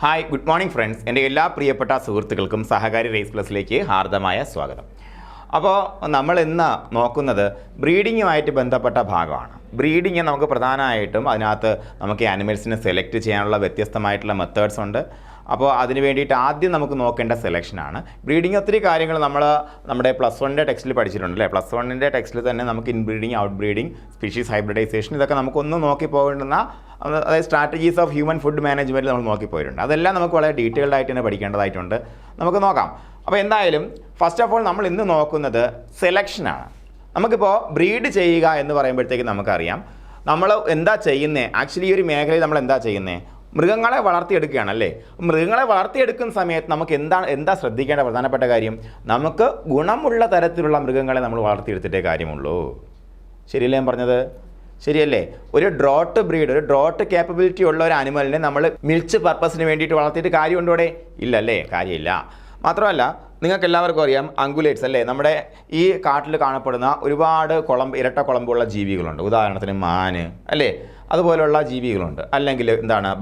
Hi, good morning friends. എൻ്റെ എല്ലാ പ്രിയപ്പെട്ട സുഹൃത്തുക്കൾക്കും സഹകാരി റേസ് പ്ലസിലേക്ക് ഹാർദമായ സ്വാഗതം. അപ്പോൾ നമ്മൾ ഇന്ന് നോക്കുന്നത് ബ്രീഡിങ്ങുമായിട്ട് ബന്ധപ്പെട്ട ഭാഗമാണ്. ബ്രീഡിങ് നമുക്ക് പ്രധാനമായിട്ടും അതിനകത്ത് നമുക്ക് ആനിമൽസിനെ സെലക്ട് ചെയ്യാനുള്ള വ്യത്യസ്തമായിട്ടുള്ള മെത്തേഡ്സ് ഉണ്ട്. അപ്പോൾ അതിന് വേണ്ടിയിട്ട് ആദ്യം നമുക്ക് നോക്കേണ്ട സെലക്ഷനാണ്. ബ്രീഡിങ് ഒത്തിരി കാര്യങ്ങൾ നമ്മുടെ +1 ടെക്സ്റ്റിൽ പഠിച്ചിട്ടുണ്ട് അല്ലേ. +1 ടെക്സ്റ്റിൽ തന്നെ നമുക്ക് inbreeding, out breeding, species hybridization, ഇതൊക്കെ നമുക്കൊന്ന് നോക്കി പോകേണ്ടുന്ന, അതായത് strategies of human food management നമ്മൾ നോക്കിപ്പോയിട്ടുണ്ട്. അതെല്ലാം നമുക്ക് വളരെ ഡീറ്റെയിൽഡ് ആയിട്ട് തന്നെ പഠിക്കേണ്ടതായിട്ടുണ്ട്. നമുക്ക് നോക്കാം. അപ്പോൾ എന്തായാലും ഫസ്റ്റ് ഓഫ് ഓൾ നമ്മൾ ഇന്ന് നോക്കുന്നത് സെലക്ഷനാണ്. നമുക്കിപ്പോൾ ബ്രീഡ് ചെയ്യുക എന്ന് പറയുമ്പോഴത്തേക്ക് നമുക്കറിയാം നമ്മൾ എന്താ ചെയ്യുന്നത്. ആക്ച്വലി ഈ ഒരു മേഖലയിൽ നമ്മൾ എന്താ ചെയ്യുന്നത്, മൃഗങ്ങളെ വളർത്തിയെടുക്കുകയാണല്ലേ. മൃഗങ്ങളെ വളർത്തിയെടുക്കുന്ന സമയത്ത് നമുക്ക് എന്താ ശ്രദ്ധിക്കേണ്ട പ്രധാനപ്പെട്ട കാര്യം, നമുക്ക് ഗുണമുള്ള തരത്തിലുള്ള മൃഗങ്ങളെ നമ്മൾ വളർത്തിയെടുത്തിട്ടേ കാര്യമുള്ളൂ. ശരിയല്ലേ ഞാൻ പറഞ്ഞത്? ശരിയല്ലേ? ഒരു ഡ്രോട്ട് ബ്രീഡ്, ഒരു ഡ്രോട്ട് കേപ്പബിലിറ്റി ഉള്ള ഒരു ആനിമലിനെ നമ്മൾ മിൽച്ച് പർപ്പസിന് വേണ്ടിയിട്ട് വളർത്തിയിട്ട് കാര്യമുണ്ടോ? ഇല്ലല്ലേ, കാര്യമില്ല. മാത്രമല്ല നിങ്ങൾക്ക് എല്ലാവർക്കും അറിയാം അങ്കുലേറ്റ്സ് അല്ലേ, നമ്മുടെ ഈ കാട്ടിൽ കാണപ്പെടുന്ന ഒരുപാട് ഇരട്ട കുളമ്പുള്ള ജീവികളുണ്ട്. ഉദാഹരണത്തിന് മാന് അല്ലേ, അതുപോലുള്ള ജീവികളുണ്ട്. അല്ലെങ്കിൽ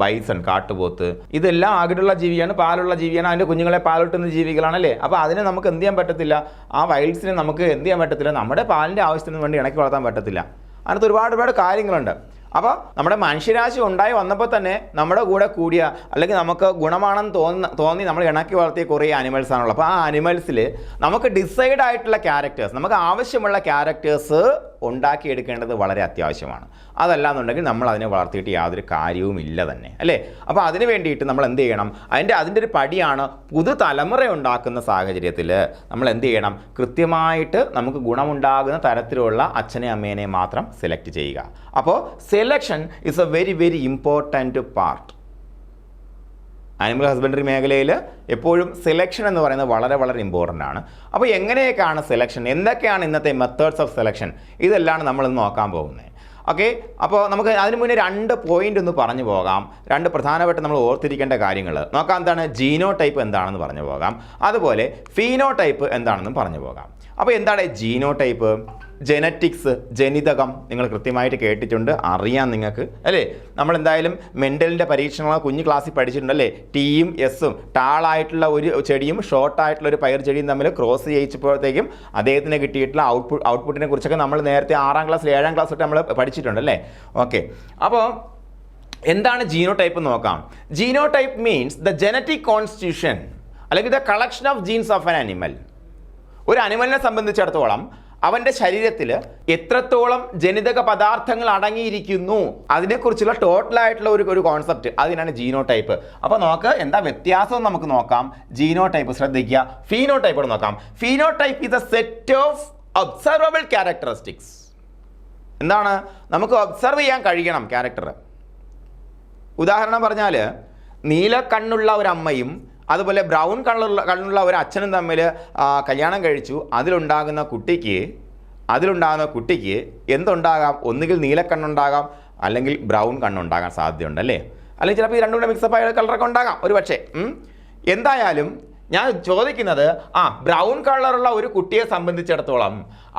ബൈസൺ, കാട്ടുപോത്ത്, ഇതെല്ലാം ആകിട്ടുള്ള ജീവിയാണ്, പാലുള്ള ജീവിയാണ്, അതിൻ്റെ കുഞ്ഞുങ്ങളെ പാലൂട്ടുന്ന ജീവികളാണല്ലേ. അപ്പോൾ അതിനെ നമുക്ക് എന്ത് ചെയ്യാൻ പറ്റത്തില്ല, ആ വൈൽഡ്സിനെ നമുക്ക് എന്ത് ചെയ്യാൻ പറ്റത്തില്ല, നമ്മുടെ പാലിൻ്റെ ആവശ്യത്തിന് വേണ്ടി ഇണക്കി വളർത്താൻ പറ്റത്തില്ല. അതിനകത്ത് ഒരുപാട് കാര്യങ്ങളുണ്ട്. അപ്പോൾ നമ്മുടെ മനുഷ്യരാശി ഉണ്ടായി വന്നപ്പോൾ തന്നെ നമ്മുടെ കൂടെ കൂടിയ, അല്ലെങ്കിൽ നമുക്ക് ഗുണമാണെന്ന് തോന്നി നമ്മൾ ഇണക്കി വളർത്തിയ കുറേ ആനിമൽസ് ആണുള്ളത്. അപ്പോൾ ആ ആനിമൽസിൽ നമുക്ക് ഡിസൈഡ് ആയിട്ടുള്ള ക്യാരക്ടേഴ്സ്, നമുക്ക് ആവശ്യമുള്ള ക്യാരക്ടേഴ്സ് ഉണ്ടാക്കിയെടുക്കേണ്ടത് വളരെ അത്യാവശ്യമാണ്. അതല്ലാന്നുണ്ടെങ്കിൽ നമ്മൾ അതിനെ വളർത്തിയിട്ട് യാതൊരു കാര്യവുമില്ല തന്നെ അല്ലേ. അപ്പോൾ അതിന് വേണ്ടിയിട്ട് നമ്മൾ എന്ത് ചെയ്യണം, അതിൻ്റെ ഒരു പടിയാണ് പുതുതലമുറ ഉണ്ടാക്കുന്ന സാഹചര്യത്തിൽ നമ്മൾ എന്ത് ചെയ്യണം, കൃത്യമായിട്ട് നമുക്ക് ഗുണമുണ്ടാകുന്ന തരത്തിലുള്ള അച്ഛനെ അമ്മേനെ മാത്രം സെലക്ട് ചെയ്യുക. അപ്പോൾ selection is A very important part. Animal husbandry മേഖലയിൽ എപ്പോഴും സെലക്ഷൻ എന്ന് പറയുന്നത് വളരെ ഇമ്പോർട്ടൻ്റ് ആണ്. അപ്പോൾ എങ്ങനെയൊക്കെയാണ് സെലക്ഷൻ, എന്തൊക്കെയാണ് ഇന്നത്തെ മെത്തേഡ്സ് ഓഫ് സെലക്ഷൻ, ഇതെല്ലാം നമ്മളിന്ന് നോക്കാൻ പോകുന്നത്. ഓക്കെ, അപ്പോൾ നമുക്ക് അതിന് മുന്നേ 2 പോയിൻ്റ് ഒന്ന് പറഞ്ഞു പോകാം. 2 പ്രധാനപ്പെട്ട നമ്മൾ ഓർത്തിരിക്കേണ്ട കാര്യങ്ങൾ നോക്കാം. എന്താണ് ജീനോടൈപ്പ് എന്താണെന്ന് പറഞ്ഞു പോകാം, അതുപോലെ ഫീനോടൈപ്പ് എന്താണെന്നും പറഞ്ഞു പോകാം. അപ്പോൾ എന്താണ് ജീനോടൈപ്പ്? ജെനറ്റിക്സ്, ജനിതകം, നിങ്ങൾ കൃത്യമായിട്ട് കേട്ടിട്ടുണ്ട്, അറിയാം നിങ്ങൾക്ക് അല്ലേ. നമ്മളെന്തായാലും മെൻ്റലിൻ്റെ പരീക്ഷണങ്ങൾ കുഞ്ഞു ക്ലാസ്സിൽ പഠിച്ചിട്ടുണ്ടല്ലേ. ടിയും എസും, ടാളായിട്ടുള്ള ഒരു ചെടിയും ഷോർട്ടായിട്ടുള്ള ഒരു പയർ ചെടിയും തമ്മിൽ ക്രോസ് ചെയ്യിച്ചപ്പോഴത്തേക്കും അദ്ദേഹത്തിന് കിട്ടിയിട്ടുള്ള ഔട്ട്പുട്ടിനെ കുറിച്ചൊക്കെ നമ്മൾ നേരത്തെ 6ാം ക്ലാസ്സിൽ 7ാം ക്ലാസ് തൊട്ട് നമ്മൾ പഠിച്ചിട്ടുണ്ടല്ലേ. ഓക്കെ, അപ്പോൾ എന്താണ് ജീനോടൈപ്പ് നോക്കാം. Genotype means the genetic constitution അല്ലെങ്കിൽ the collection of genes of an animal. ഒരു അനിമലിനെ സംബന്ധിച്ചിടത്തോളം അവൻ്റെ ശരീരത്തിൽ എത്രത്തോളം ജനിതക പദാർത്ഥങ്ങൾ അടങ്ങിയിരിക്കുന്നു അതിനെക്കുറിച്ചുള്ള ടോട്ടലായിട്ടുള്ള ഒരു കോൺസെപ്റ്റ്, അതിനാണ് ജീനോടൈപ്പ്. അപ്പോൾ നമുക്ക് എന്താ വ്യത്യാസം നമുക്ക് നോക്കാം. ജീനോടൈപ്പ് ശ്രദ്ധിക്കുക. ഫീനോടൈപ്പ് നോക്കാം. Phenotype is A set of observable characteristics. എന്താണ്, നമുക്ക് ഒബ്സർവ് ചെയ്യാൻ കഴിയണം ക്യാരക്ടർ. ഉദാഹരണം പറഞ്ഞാൽ നീലക്കണ്ണുള്ള ഒരു അമ്മയും അതുപോലെ ബ്രൗൺ കണ്ണുള്ള ഒരു അച്ഛനും തമ്മിൽ കല്യാണം കഴിച്ചു. അതിലുണ്ടാകുന്ന കുട്ടിക്ക് എന്തുണ്ടാകാം, ഒന്നുകിൽ നീലക്കണ്ണുണ്ടാകാം അല്ലെങ്കിൽ ബ്രൗൺ കണ്ണുണ്ടാകാൻ സാധ്യതയുണ്ട് അല്ലേ. അല്ലെങ്കിൽ ചിലപ്പോൾ ഈ രണ്ടും കൂടെ മിക്സപ്പ് ആയ കളറൊക്കെ ഉണ്ടാകാം ഒരു പക്ഷേ. എന്തായാലും ഞാൻ ചോദിക്കുന്നത്, ബ്രൗൺ കളറുള്ള ഒരു കുട്ടിയെ സംബന്ധിച്ചിടത്തോളം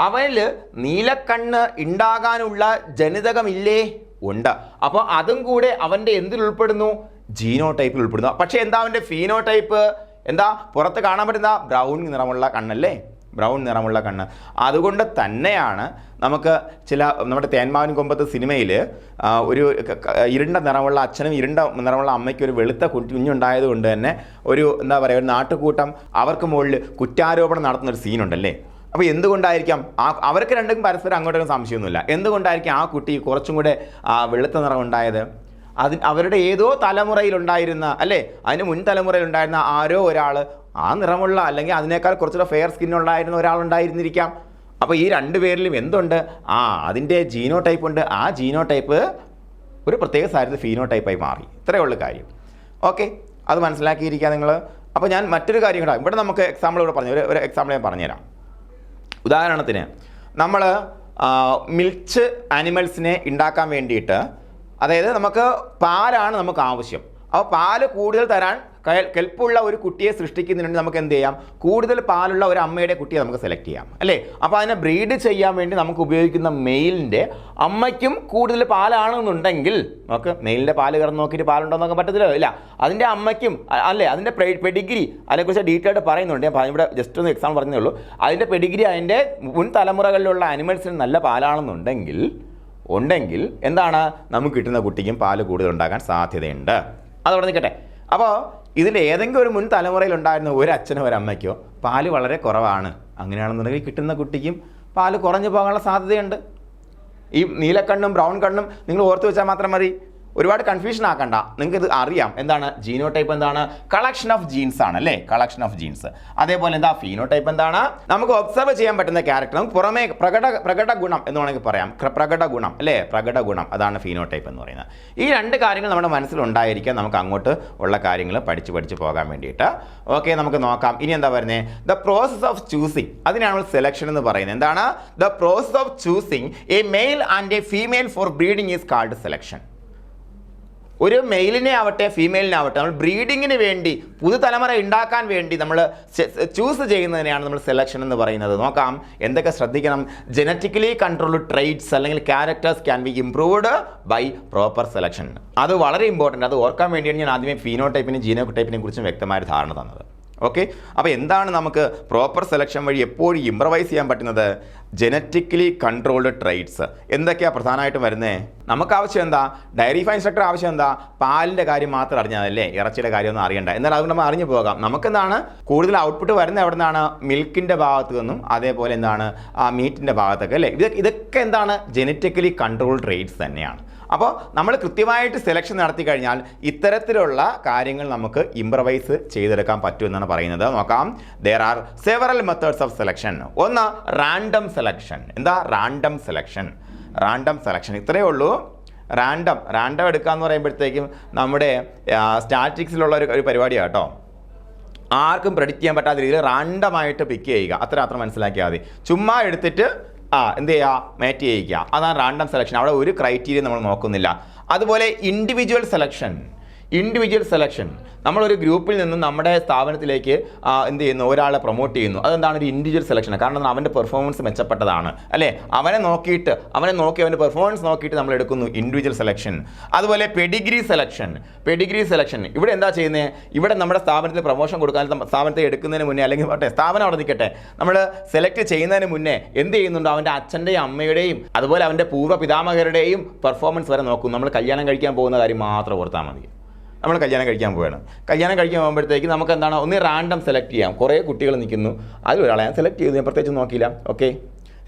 അവനിൽ നീലക്കണ്ണ് ഉണ്ടാകാനുള്ള ജനിതകമില്ലേ? ഉണ്ട്. അപ്പോൾ അതും കൂടെ അവൻ്റെ എന്തിൽ ഉൾപ്പെടുന്നു? ജീനോടൈപ്പിൽ ഉൾപ്പെടുന്നു. പക്ഷേ എന്താ അവൻ്റെ ഫീനോടൈപ്പ്? എന്താ പുറത്ത് കാണാൻ പറ്റുന്ന ബ്രൗൺ നിറമുള്ള കണ്ണല്ലേ, ബ്രൗൺ നിറമുള്ള കണ്ണ്. അതുകൊണ്ട് തന്നെയാണ് നമുക്ക് നമ്മുടെ തേന്മാവിൻ കൊമ്പത്ത് സിനിമയിൽ ഒരു ഇരുണ്ട നിറമുള്ള അച്ഛനും ഇരുണ്ട നിറമുള്ള അമ്മയ്ക്ക് ഒരു വെളുത്ത കുഞ്ഞുണ്ടായത് കൊണ്ട് തന്നെ ഒരു ഒരു നാട്ടുകൂട്ടം അവർക്ക് മുകളിൽ കുറ്റാരോപണം നടത്തുന്നൊരു സീനുണ്ടല്ലേ. അപ്പോൾ എന്തുകൊണ്ടായിരിക്കാം അവർക്ക് രണ്ടും പരസ്പരം അങ്ങോട്ടും സംശയമൊന്നുമില്ല. എന്തുകൊണ്ടായിരിക്കും ആ കുട്ടി കുറച്ചും കൂടെ വെളുത്ത നിറം ഉണ്ടായത്? അവരുടെ ഏതോ തലമുറയിലുണ്ടായിരുന്ന അല്ലേ, അതിന് മുൻ തലമുറയിലുണ്ടായിരുന്ന ആരോ ഒരാൾ ആ നിറമുള്ള അല്ലെങ്കിൽ അതിനേക്കാൾ കുറച്ചുകൂടെ ഫെയർ സ്കിന്നുണ്ടായിരുന്ന ഒരാളുണ്ടായിരുന്നിരിക്കാം. അപ്പോൾ ഈ 2 പേരിലും എന്തുണ്ട്? അതിൻ്റെ ജീനോടൈപ്പ് ഉണ്ട്. ആ ജീനോടൈപ്പ് ഒരു പ്രത്യേക സാഹചര്യത്തിൽ ഫീനോടൈപ്പായി മാറി. ഇത്രയേ ഉള്ളൂ കാര്യം. ഓക്കെ, അത് മനസ്സിലാക്കിയിരിക്കുക നിങ്ങൾ. അപ്പോൾ ഞാൻ മറ്റൊരു കാര്യം കൂടെ ഇവിടെ നമുക്ക് എക്സാമ്പിൾ ഇവിടെ പറഞ്ഞു, ഒരു എക്സാമ്പിൾ ഞാൻ പറഞ്ഞുതരാം. ഉദാഹരണത്തിന് നമ്മൾ മിൽച്ച് ആനിമൽസിനെ ഉണ്ടാക്കാൻ വേണ്ടിയിട്ട്, അതായത് നമുക്ക് പാലാണ് നമുക്ക് ആവശ്യം. അപ്പോൾ പാല് കൂടുതൽ തരാൻ കെൽപ്പുള്ള ഒരു കുട്ടിയെ സൃഷ്ടിക്കുന്നതിനുണ്ട് നമുക്ക് എന്ത് ചെയ്യാം, കൂടുതൽ പാലുള്ള ഒരു അമ്മയുടെ കുട്ടിയെ നമുക്ക് സെലക്ട് ചെയ്യാം അല്ലേ. അപ്പോൾ അതിനെ ബ്രീഡ് ചെയ്യാൻ വേണ്ടി നമുക്ക് ഉപയോഗിക്കുന്ന മെയിലിൻ്റെ അമ്മയ്ക്കും കൂടുതൽ പാലാണെന്നുണ്ടെങ്കിൽ നമുക്ക് മെയിലിൻ്റെ പാല് കിടന്ന് നോക്കിയിട്ട് പാലുണ്ടോ എന്നൊക്കെ പറ്റത്തില്ല, ഇല്ല. അതിൻ്റെ അമ്മയ്ക്കും അല്ലേ, അതിൻ്റെ പെഡിഗ്രി അതിനെക്കുറിച്ച് ഡീറ്റെയിൽഡ് പറയുന്നുണ്ട്. ഞാൻ ഇവിടെ ജസ്റ്റ് ഒന്ന് എക്സാമ്പിൾ പറഞ്ഞേ ഉള്ളൂ. അതിൻ്റെ പെഡിഗ്രി അതിൻ്റെ മുൻ തലമുറകളിലുള്ള അനിമൽസിന് നല്ല പാലാണെന്നുണ്ടെങ്കിൽ എന്താണ്, നമുക്ക് കിട്ടുന്ന കുട്ടിക്കും പാല് കൂടുതൽ ഉണ്ടാകാൻ സാധ്യതയുണ്ട്. അതവിടെ നിൽക്കട്ടെ. അപ്പോൾ ഇതിൽ ഏതെങ്കിലും ഒരു മുൻ തലമുറയിൽ ഉണ്ടായിരുന്ന ഒരു അച്ഛനോ ഒരു അമ്മയ്ക്കോ പാല് വളരെ കുറവാണ്, അങ്ങനെയാണെന്നുണ്ടെങ്കിൽ കിട്ടുന്ന കുട്ടിക്കും പാല് കുറഞ്ഞു പോകാനുള്ള സാധ്യതയുണ്ട്. ഈ നീലക്കണ്ണും ബ്രൗൺ കണ്ണും നിങ്ങൾ ഓർത്ത് വെച്ചാൽ മാത്രം മതി, ഒരുപാട് കൺഫ്യൂഷൻ ആക്കണ്ട. നിങ്ങൾക്ക് ഇത് അറിയാം. എന്താണ് ജീനോടൈപ്പ്? എന്താണ്? കളക്ഷൻ ഓഫ് ജീൻസ് ആണ് അല്ലേ, കളക്ഷൻ ഓഫ് ജീൻസ്. അതേപോലെ എന്താ ഫീനോടൈപ്പ്? എന്താണ്? നമുക്ക് ഒബ്സർവ് ചെയ്യാൻ പറ്റുന്ന ക്യാരക്ടർ, നമുക്ക് പുറമേ പ്രകട ഗുണം എന്ന് വേണമെങ്കിൽ പറയാം. പ്രകട ഗുണം അല്ലേ, പ്രകട ഗുണം, അതാണ് ഫീനോടൈപ്പ് എന്ന് പറയുന്നത്. ഈ രണ്ട് കാര്യങ്ങൾ നമ്മുടെ മനസ്സിലുണ്ടായിരിക്കാം, നമുക്ക് അങ്ങോട്ട് ഉള്ള കാര്യങ്ങൾ പഠിച്ച് പോകാൻ വേണ്ടിയിട്ട്. ഓക്കെ, നമുക്ക് നോക്കാം. ഇനി എന്താ പറയുന്നത്? ദ പ്രോസസ് ഓഫ് ചൂസിങ്, അതിനാണ് സെലക്ഷൻ എന്ന് പറയുന്നത്. എന്താണ്? The process of choosing a male and a female for breeding is called selection. ഒരു മെയിലിനെ ആവട്ടെ ഫീമെയിലിനെ ആവട്ടെ നമ്മൾ ബ്രീഡിങ്ങിന് വേണ്ടി പുതുതലമുറ ഉണ്ടാക്കാൻ വേണ്ടി നമ്മൾ ചൂസ് ചെയ്യുന്നതിനെയാണ് നമ്മൾ സെലക്ഷൻ എന്ന് പറയുന്നത്. നോക്കാം എന്തൊക്കെ ശ്രദ്ധിക്കണം. ജനറ്റിക്കലി കൺട്രോൾഡ് ട്രെയ്റ്റ്സ് അല്ലെങ്കിൽ characters can be improved by proper selection. അത് വളരെ ഇമ്പോർട്ടൻ്റ്. അത് ഓർക്കാൻ വേണ്ടിയാണ് ഞാൻ ആദ്യമേ ഫീനോടൈപ്പിനും ജീനോടൈപ്പിനെ കുറിച്ചും വ്യക്തമായ ധാരണ തന്നത്. ഓക്കെ, അപ്പോൾ എന്താണ് നമുക്ക് പ്രോപ്പർ സെലക്ഷൻ വഴി എപ്പോഴും ഇംപ്രവൈസ് ചെയ്യാൻ പറ്റുന്നത്? Genetically controlled traits. എന്തൊക്കെയാണ് പ്രധാനമായിട്ടും വരുന്നത്? നമുക്ക് ആവശ്യം എന്താ? ഡയറി ഫാം ഇൻസ്ട്രക്ടർ ആവശ്യം എന്താ? പാലിൻ്റെ കാര്യം മാത്രം അറിഞ്ഞാലല്ലേ, ഇറച്ചിയുടെ കാര്യമൊന്നും അറിയണ്ട. എന്നാൽ അതുകൊണ്ട് നമ്മൾ അറിഞ്ഞു പോകാം. നമുക്കെന്താണ് കൂടുതൽ ഔട്ട്പുട്ട് വരുന്നത് എവിടെ നിന്നാണ്? മിൽക്കിൻ്റെ ഭാഗത്തു നിന്നും അതേപോലെ എന്താണ് ആ മീറ്റിൻ്റെ ഭാഗത്തൊക്കെ അല്ലേ. ഇതൊക്കെ എന്താണ്? ജനറ്റിക്കലി കൺട്രോൾഡ് ട്രെയ്റ്റ്സ് തന്നെയാണ്. അപ്പോൾ നമ്മൾ കൃത്യമായിട്ട് സെലക്ഷൻ നടത്തി കഴിഞ്ഞാൽ ഇത്തരത്തിലുള്ള കാര്യങ്ങൾ നമുക്ക് ഇംപ്രവൈസ് ചെയ്തെടുക്കാൻ പറ്റുമെന്നാണ് പറയുന്നത്. നോക്കാം. There are several methods of selection. ഒന്ന് റാൻഡം സെലക്ഷൻ. എന്താ റാൻഡം സെലക്ഷൻ? റാൻഡം സെലക്ഷൻ ഇത്രയേ ഉള്ളൂ. റാൻഡം എടുക്കുക എന്ന് പറയുമ്പോഴത്തേക്കും നമ്മുടെ സ്റ്റാറ്റിക്സിലുള്ള ഒരു പരിപാടിയാണ് കേട്ടോ. ആർക്കും പ്രെഡിക്റ്റ് ചെയ്യാൻ പറ്റാത്ത രീതിയിൽ റാൻഡമായിട്ട് പിക്ക് ചെയ്യുക, അത്ര മനസ്സിലാക്കിയാൽ മതി. ചുമ്മാ എടുത്തിട്ട് എന്ത് ചെയ്യുക? മാറ്റ് ചെയ്യിക്കുക. അതാണ് റാൻഡം സെലക്ഷൻ. അവിടെ ഒരു ക്രൈറ്റീരിയ നമ്മൾ നോക്കുന്നില്ല. അതുപോലെ ഇൻഡിവിജ്വൽ സെലക്ഷൻ നമ്മളൊരു ഗ്രൂപ്പിൽ നിന്നും നമ്മുടെ സ്ഥാപനത്തിലേക്ക് എന്ത് ചെയ്യുന്നു? ഒരാളെ പ്രൊമോട്ട് ചെയ്യുന്നു. അതെന്താണ്? ഒരു ഇൻഡിവിജ്വൽ സെലക്ഷൻ. കാരണം അവൻ്റെ പെർഫോമൻസ് മെച്ചപ്പെട്ടതാണ് അല്ലേ. അവനെ നോക്കി അവൻ്റെ പെർഫോമൻസ് നോക്കിയിട്ട് നമ്മൾ എടുക്കുന്നു ഇൻഡിവിജ്വൽ സെലക്ഷൻ. അതുപോലെ പെഡിഗ്രി സെലക്ഷൻ ഇവിടെ എന്താ ചെയ്യുന്നത്? ഇവിടെ നമ്മുടെ സ്ഥാപനത്തിൽ പ്രൊമോഷൻ കൊടുക്കാൻ സ്ഥാപനത്തെ എടുക്കുന്നതിന് മുന്നേ അല്ലെങ്കിൽ സ്ഥാപനം അവിടെ നിൽക്കട്ടെ, നമ്മൾ സെലക്ട് ചെയ്യുന്നതിന് മുന്നേ എന്ത് ചെയ്യുന്നുണ്ടോ? അവൻ്റെ അച്ഛൻ്റെയും അമ്മയുടെയും അതുപോലെ അവൻ്റെ പൂർവ്വ പിതാമഹരുടെയും പെർഫോമൻസ് വരെ നോക്കും. നമ്മൾ കല്യാണം കഴിക്കാൻ പോകുന്ന കാര്യം മാത്രം ഓർത്താൽ മതി. നമ്മൾ കല്യാണം കഴിക്കാൻ പോകുമ്പോഴത്തേക്ക് നമുക്ക് എന്താണ്? ഒന്ന് റാൻഡം സെലക്ട് ചെയ്യാം. കുറേ കുട്ടികൾ നിൽക്കുന്നു, അതിലൊരാളെ ഞാൻ സെലക്ട് ചെയ്തു, ഞാൻ പ്രത്യേകിച്ച് നോക്കിയില്ല. ഓക്കെ.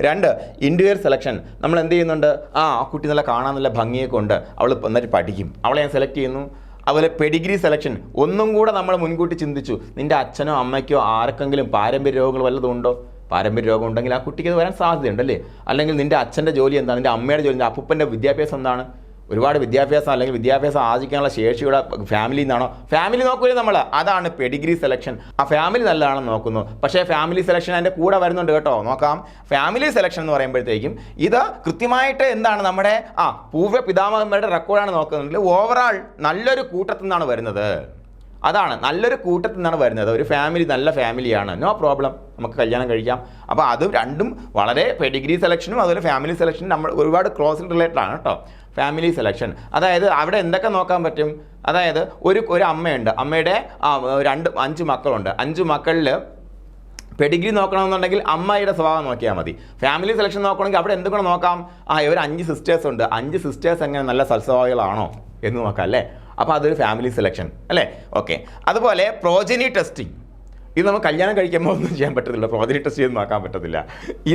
2 individual selection. നമ്മൾ എന്ത് ചെയ്യുന്നുണ്ട്? ആ കുട്ടി നല്ല കാണാൻ നല്ല ഭംഗിയൊക്കെ ഉണ്ട്, അവൾ എന്നിട്ട് പഠിക്കും, അവളെ ഞാൻ സെലക്ട് ചെയ്യുന്നു. അതുപോലെ പെഡിഗ്രി സെലക്ഷൻ. ഒന്നും കൂടെ നമ്മൾ മുൻകൂട്ടി ചിന്തിച്ചു, നിൻ്റെ അച്ഛനോ അമ്മയ്ക്കോ ആർക്കെങ്കിലും പാരമ്പര്യ രോഗങ്ങൾ വല്ലതും ഉണ്ടോ? പാരമ്പര്യ രോഗം ഉണ്ടെങ്കിൽ ആ കുട്ടിക്ക് അത് വരാൻ സാധ്യതയുണ്ടല്ലേ. അല്ലെങ്കിൽ നിൻ്റെ അച്ഛൻ്റെ ജോലി എന്താണ്? നിൻ്റെ അമ്മയുടെ ജോലി, നിൻ്റെ അപ്പൂപ്പൻ്റെ വിദ്യാഭ്യാസം എന്താണ്? ഒരുപാട് വിദ്യാഭ്യാസം അല്ലെങ്കിൽ വിദ്യാഭ്യാസം ആർജിക്കാനുള്ള ശേഷിയുടെ ഫാമിലിയിൽ നിന്നാണോ? ഫാമിലി നോക്കൂലേ നമ്മൾ, അതാണ് പെഡിഗ്രി സെലക്ഷൻ. ആ ഫാമിലി നല്ലതാണെന്ന് നോക്കുന്നു. പക്ഷേ ഫാമിലി സെലക്ഷൻ അതിൻ്റെ കൂടെ വരുന്നുണ്ട് കേട്ടോ. നോക്കാം. ഫാമിലി സെലക്ഷൻ എന്ന് പറയുമ്പോഴത്തേക്കും ഇത് കൃത്യമായിട്ട് എന്താണ്? നമ്മുടെ പൂർവ്വ പിതാമഹന്മാരുടെ റെക്കോർഡാണ് നോക്കുന്നുണ്ടെങ്കിൽ ഓവറാൾ നല്ലൊരു കൂട്ടത്തിൽ നിന്നാണ് വരുന്നത്. അതാണ് നല്ലൊരു കൂട്ടത്തിൽ നിന്നാണ് വരുന്നത്. ഒരു ഫാമിലി നല്ല ഫാമിലിയാണ്, നോ പ്രോബ്ലം, നമുക്ക് കല്യാണം കഴിക്കാം. അപ്പോൾ അത് രണ്ടും വളരെ പെഡിഗ്രി സെലക്ഷനും അതുപോലെ ഫാമിലി സെലക്ഷനും നമ്മൾ ഒരുപാട് ക്ലോസ് റിലേറ്റഡ് ആണ് കേട്ടോ. ഫാമിലി സെലക്ഷൻ അതായത് അവിടെ എന്തൊക്കെ നോക്കാൻ പറ്റും? അതായത് ഒരു അമ്മയുണ്ട്, അമ്മയുടെ 5 മക്കളുണ്ട്. 5 മക്കളിൽ പെഡിഗ്രി നോക്കണമെന്നുണ്ടെങ്കിൽ അമ്മയുടെ സ്വഭാവം നോക്കിയാൽ മതി. ഫാമിലി സെലക്ഷൻ നോക്കണമെങ്കിൽ അവിടെ എന്തുകൊണ്ട് നോക്കാം? ഇവർ 5 സിസ്റ്റേഴ്സ് ഉണ്ട്, 5 സിസ്റ്റേഴ്സ് എങ്ങനെ നല്ല സൽസ്വഭാവികളാണോ എന്ന് നോക്കാം അല്ലേ. അപ്പോൾ അതൊരു ഫാമിലി സെലക്ഷൻ അല്ലേ. ഓക്കെ. അതുപോലെ പ്രോജനി ടെസ്റ്റിംഗ്. ഇത് നമുക്ക് കല്യാണം കഴിക്കുമ്പോൾ ഒന്നും ചെയ്യാൻ പറ്റത്തില്ല, പ്രോജനി ടെസ്റ്റ് ചെയ്ത് നോക്കാൻ പറ്റത്തില്ല.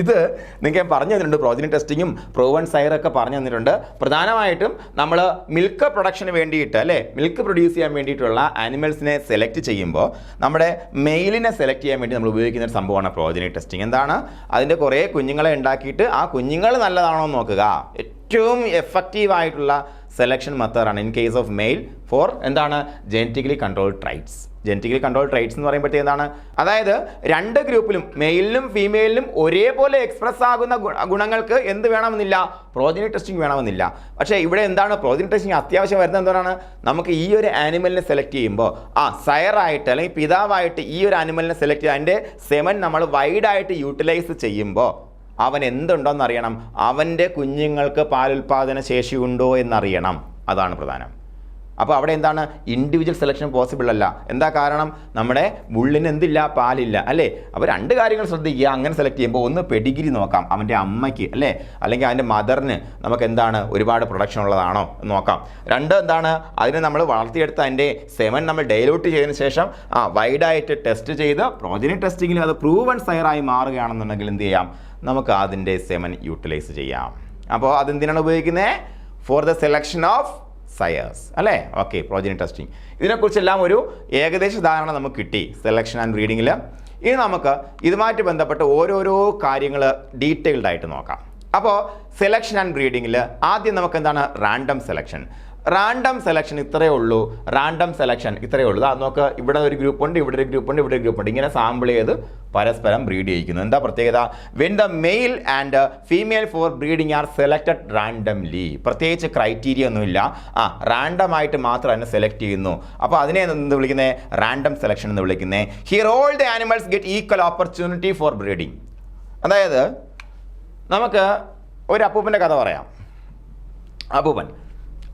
ഇത് നിങ്ങൾക്ക് ഞാൻ പറഞ്ഞു തന്നിട്ടുണ്ട്. പ്രോജനി ടെസ്റ്റിങ്ങും പ്രൂവൺ സൈറൊക്കെ പറഞ്ഞു തന്നിട്ടുണ്ട്. പ്രധാനമായിട്ടും നമ്മൾ മിൽക്ക് പ്രൊഡക്ഷന് വേണ്ടിയിട്ട് അല്ലേ, മിൽക്ക് പ്രൊഡ്യൂസ് ചെയ്യാൻ വേണ്ടിയിട്ടുള്ള ആനിമൽസിനെ സെലക്ട് ചെയ്യുമ്പോൾ നമ്മുടെ മെയിലിനെ സെലക്ട് ചെയ്യാൻ വേണ്ടി നമ്മൾ ഉപയോഗിക്കുന്ന ഒരു സംഭവമാണ് പ്രോജനി ടെസ്റ്റിംഗ്. എന്താണ്? അതിൻ്റെ കുറേ കുഞ്ഞുങ്ങളെ ഉണ്ടാക്കിയിട്ട് ആ കുഞ്ഞുങ്ങൾ നല്ലതാണോ എന്ന് നോക്കുക. ഏറ്റവും എഫക്റ്റീവായിട്ടുള്ള സെലക്ഷൻ മെത്തേഡാണ് in case of male for എന്താണ്? Genetically controlled traits. Genetically control traits എന്ന് പറയുമ്പോഴത്തേക്ക് എന്താണ്, അതായത് രണ്ട് ഗ്രൂപ്പിലും മെയിലിനും ഫീമെയിലിനും ഒരേപോലെ എക്സ്പ്രസ് ആകുന്ന ഗുണങ്ങൾക്ക് എന്ത് വേണമെന്നില്ല, പ്രോജനി ടെസ്റ്റിംഗ് വേണമെന്നില്ല. പക്ഷേ ഇവിടെ എന്താണ് പ്രോജനി ടെസ്റ്റിംഗ് അത്യാവശ്യം വരുന്നത് എന്താണ്, നമുക്ക് ഈ ഒരു ആനിമലിനെ സെലക്ട് ചെയ്യുമ്പോൾ സയറായിട്ട് അല്ലെങ്കിൽ പിതാവായിട്ട് ഈ ഒരു ആനിമലിനെ സെലക്ട് ചെയ്ത് അതിൻ്റെ സെമൻ നമ്മൾ വൈഡായിട്ട് യൂട്ടിലൈസ് ചെയ്യുമ്പോൾ അവൻ എന്തുണ്ടോയെന്ന് അറിയണം, അവൻ്റെ കുഞ്ഞുങ്ങൾക്ക് പാലുൽപാദന ശേഷിയുണ്ടോ എന്നറിയണം. അതാണ് പ്രധാനം. അപ്പോൾ അവിടെ എന്താണ്, ഇൻഡിവിജ്വൽ സെലക്ഷൻ പോസിബിൾ അല്ല. എന്താ കാരണം, നമ്മുടെ ബുള്ളിന് എന്തില്ല, പാലില്ല അല്ലേ. അപ്പോൾ രണ്ട് കാര്യങ്ങൾ ശ്രദ്ധിക്കുക അങ്ങനെ സെലക്ട് ചെയ്യുമ്പോൾ. ഒന്ന് പെഡിഗ്രി നോക്കാം, അവൻ്റെ അമ്മയ്ക്ക് അല്ലേ അല്ലെങ്കിൽ അവൻ്റെ മദറിന് നമുക്ക് എന്താണ് ഒരുപാട് പ്രൊഡക്ഷൻ ഉള്ളതാണോ എന്ന് നോക്കാം. രണ്ട് എന്താണ്, അതിനെ നമ്മൾ വളർത്തിയെടുത്ത് അതിൻ്റെ സെമൻ നമ്മൾ ഡൈലൂട്ട് ചെയ്തതിന് ശേഷം വൈഡായിട്ട് ടെസ്റ്റ് ചെയ്ത് പ്രോജനി ടെസ്റ്റിങ്ങിൽ അത് പ്രൂവൺ സയറായി മാറുകയാണെന്നുണ്ടെങ്കിൽ എന്ത് ചെയ്യാം, നമുക്ക് അതിൻ്റെ സെമൻ യൂട്ടിലൈസ് ചെയ്യാം. അപ്പോൾ അതെന്തിനാണ് ഉപയോഗിക്കുന്നത്, ഫോർ ദ സെലക്ഷൻ ഓഫ് സയേഴ്സ് അല്ലേ. ഓക്കെ, പ്രോജനി ടെസ്റ്റിംഗ് ഇതിനെക്കുറിച്ചെല്ലാം ഒരു ഏകദേശ ധാരണ നമുക്ക് കിട്ടി സെലക്ഷൻ ആൻഡ് ബ്രീഡിങ്ങിൽ. ഇനി നമുക്ക് ഇതുമായിട്ട് ബന്ധപ്പെട്ട് ഓരോരോ കാര്യങ്ങൾ ഡീറ്റെയിൽഡ് ആയിട്ട് നോക്കാം. അപ്പോൾ സെലക്ഷൻ ആൻഡ് ബ്രീഡിങ്ങിൽ ആദ്യം നമുക്ക് എന്താണ്, റാൻഡം സെലക്ഷൻ. റാൻഡം സെലക്ഷൻ ഇത്രയേ ഉള്ളൂ. റാൻഡം സെലക്ഷൻ ഇത്രയേ ഉള്ളൂ. അത് നോക്ക്, ഇവിടെ ഒരു ഗ്രൂപ്പ് ഉണ്ട്, ഇവിടെ ഒരു ഗ്രൂപ്പ് ഉണ്ട്, ഇവിടെ ഒരു ഗ്രൂപ്പ് ഉണ്ട്. ഇങ്ങനെ സാമ്പിൾ ചെയ്ത് പരസ്പരം ബ്രീഡ് ചെയ്യിക്കുന്നു. എന്താ പ്രത്യേകത, when the male and female for breeding are selected randomly. പ്രത്യേകിച്ച് ക്രൈറ്റീരിയ ഒന്നുമില്ല, റാൻഡമായിട്ട് മാത്രം തന്നെ സെലക്ട് ചെയ്യുന്നു. അപ്പോൾ അതിനെ എന്ത് വിളിക്കുന്നത്, റാൻഡം സെലക്ഷൻ എന്ന് വിളിക്കുന്നത്. Here all the animals get equal opportunity four breeding. അതായത് നമുക്ക് ഒരു അപ്പൂപ്പൻ്റെ കഥ പറയാം.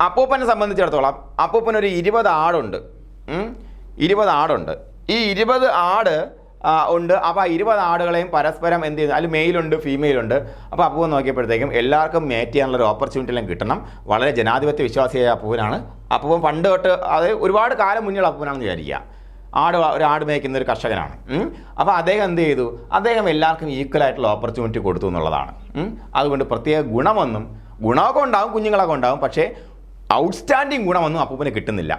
അപ്പൂപ്പനെ സംബന്ധിച്ചിടത്തോളം അപ്പൂപ്പൻ ഒരു 20 ആടുണ്ട്. 20 ആടുണ്ട്. ഈ 20 ആട് ഉണ്ട്. അപ്പോൾ 20 ആടുകളെയും പരസ്പരം എന്ത് ചെയ്യുന്നു, അതിൽ മെയിലുണ്ട് ഫീമെയിലുണ്ട്. അപ്പോൾ അപ്പൂപ്പൻ നോക്കിയപ്പോഴത്തേക്കും എല്ലാവർക്കും മേറ്റ് ചെയ്യാനുള്ളൊരു ഓപ്പർച്യൂണിറ്റി എല്ലാം കിട്ടണം. വളരെ ജനാധിപത്യ വിശ്വാസിയായ അപ്പൂപ്പനാണ്. അപ്പൂപ്പൻ പണ്ട് തൊട്ട് അത് ഒരുപാട് കാലം മുന്നിലുള്ള അപ്പൂപ്പനാണെന്ന് വിചാരിക്കുക. ഒരു ആട് മേയ്ക്കുന്ന ഒരു കർഷകനാണ്. അപ്പോൾ അദ്ദേഹം എന്ത് ചെയ്തു, അദ്ദേഹം എല്ലാവർക്കും ഈക്വലായിട്ടുള്ള ഓപ്പർച്യൂണിറ്റി കൊടുത്തു എന്നുള്ളതാണ്. അതുകൊണ്ട് പ്രത്യേക ഗുണമൊക്കെ ഉണ്ടാവും, കുഞ്ഞുങ്ങളൊക്കെ ഉണ്ടാവും, പക്ഷേ ഔട്ട്സ്റ്റാൻഡിങ് ഗുണമൊന്നും അപ്പൂപ്പന് കിട്ടുന്നില്ല.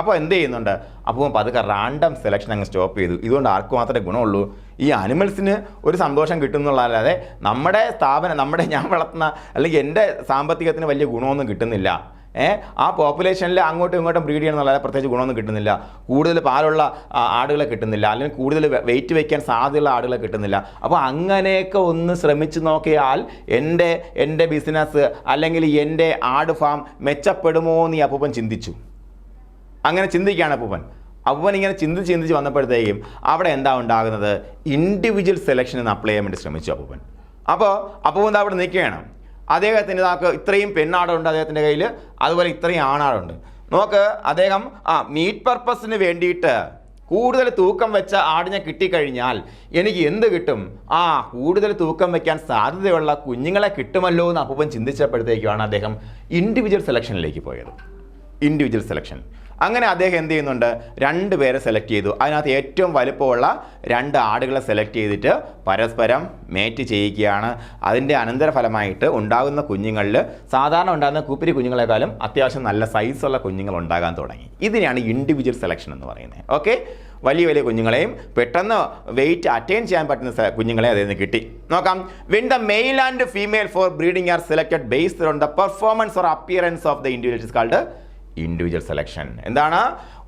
അപ്പോൾ എന്ത് ചെയ്യുന്നുണ്ട്, അപ്പൂപ്പൻ പതുക്കെ റാൻഡം സെലക്ഷൻ അങ്ങ് സ്റ്റോപ്പ് ചെയ്തു. ഇതുകൊണ്ട് ആർക്കും മാത്രമേ ഗുണമുള്ളൂ, ഈ ആനിമൽസിന് ഒരു സന്തോഷം കിട്ടുന്നുള്ളതല്ലാതെ നമ്മുടെ ഞാൻ വളർത്തുന്ന അല്ലെങ്കിൽ എൻ്റെ സാമ്പത്തികത്തിന് വലിയ ഗുണമൊന്നും കിട്ടുന്നില്ല. ആ പോപ്പുലേഷനിൽ അങ്ങോട്ടും ഇങ്ങോട്ടും ബ്രീഡ് ചെയ്യണമെന്നുള്ള പ്രത്യേകിച്ച് ഗുണമൊന്നും കിട്ടുന്നില്ല. കൂടുതൽ പാലുള്ള ആടുകളെ കിട്ടുന്നില്ല, അല്ലെങ്കിൽ കൂടുതൽ വെയിറ്റ് വയ്ക്കാൻ സാധ്യതയുള്ള ആടുകളെ കിട്ടുന്നില്ല. അപ്പോൾ അങ്ങനെയൊക്കെ ഒന്ന് ശ്രമിച്ച് നോക്കിയാൽ എൻ്റെ ബിസിനസ് അല്ലെങ്കിൽ എൻ്റെ ആട് ഫാം മെച്ചപ്പെടുമോ എന്ന് ഈ അപ്പൂപ്പൻ ചിന്തിച്ചു. അങ്ങനെ ചിന്തിക്കുകയാണ് അപ്പൂപ്പൻ ഇങ്ങനെ ചിന്തിച്ച് വന്നപ്പോഴത്തേക്കും അവിടെ എന്താ ഉണ്ടാകുന്നത്, ഇൻഡിവിജ്വൽ സെലക്ഷന് അപ്ലൈ ചെയ്യാൻ വേണ്ടി ശ്രമിച്ചു അപ്പൂപ്പൻ. അപ്പോൾ അപ്പൂപ്പൻ അവിടെ നിൽക്കുകയാണ്. അദ്ദേഹത്തിന് ഇത്രയും പെണ്ണാടുണ്ട് അദ്ദേഹത്തിൻ്റെ കയ്യിൽ, അതുപോലെ ഇത്രയും ആണാടുണ്ട്. നോക്ക്, അദ്ദേഹം മീറ്റ് പർപ്പസിന് വേണ്ടിയിട്ട് കൂടുതൽ തൂക്കം വെച്ച ആടിനെ കിട്ടിക്കഴിഞ്ഞാൽ എനിക്ക് എന്ത് കിട്ടും, കൂടുതൽ തൂക്കം വയ്ക്കാൻ സാധ്യതയുള്ള കുഞ്ഞുങ്ങളെ കിട്ടുമല്ലോ എന്ന് അപ്പൂപ്പൻ ചിന്തിച്ചപ്പോഴത്തേക്കുമാണ് അദ്ദേഹം ഇൻഡിവിജ്വൽ സെലക്ഷനിലേക്ക് പോയത്. Individual selection. അങ്ങനെ അദ്ദേഹം എന്ത് ചെയ്യുന്നുണ്ട്, 2 പേരെ സെലക്ട് ചെയ്തു. അതിനകത്ത് ഏറ്റവും വലുപ്പമുള്ള 2 ആടുകളെ സെലക്ട് ചെയ്തിട്ട് പരസ്പരം മേറ്റ് ചെയ്യിക്കുകയാണ്. അതിൻ്റെ അനന്തരഫലമായിട്ട് ഉണ്ടാകുന്ന കുഞ്ഞുങ്ങളിൽ സാധാരണ ഉണ്ടാകുന്ന കൂപ്പിരി കുഞ്ഞുങ്ങളെക്കാളും അത്യാവശ്യം നല്ല സൈസുള്ള കുഞ്ഞുങ്ങൾ ഉണ്ടാകാൻ തുടങ്ങി. ഇതിനെയാണ് ഇൻഡിവിജ്വൽ സെലക്ഷൻ എന്ന് പറയുന്നത്. ഓക്കെ, വലിയ കുഞ്ഞുങ്ങളെയും പെട്ടെന്ന് വെയിറ്റ് അറ്റൈൻ ചെയ്യാൻ പറ്റുന്ന കുഞ്ഞുങ്ങളെ അതിൽ നിന്ന് കിട്ടി. നോക്കാം, when the male and female for breeding are selected based on the performance or appearance of the individual is called individual selection. എന്താണ്,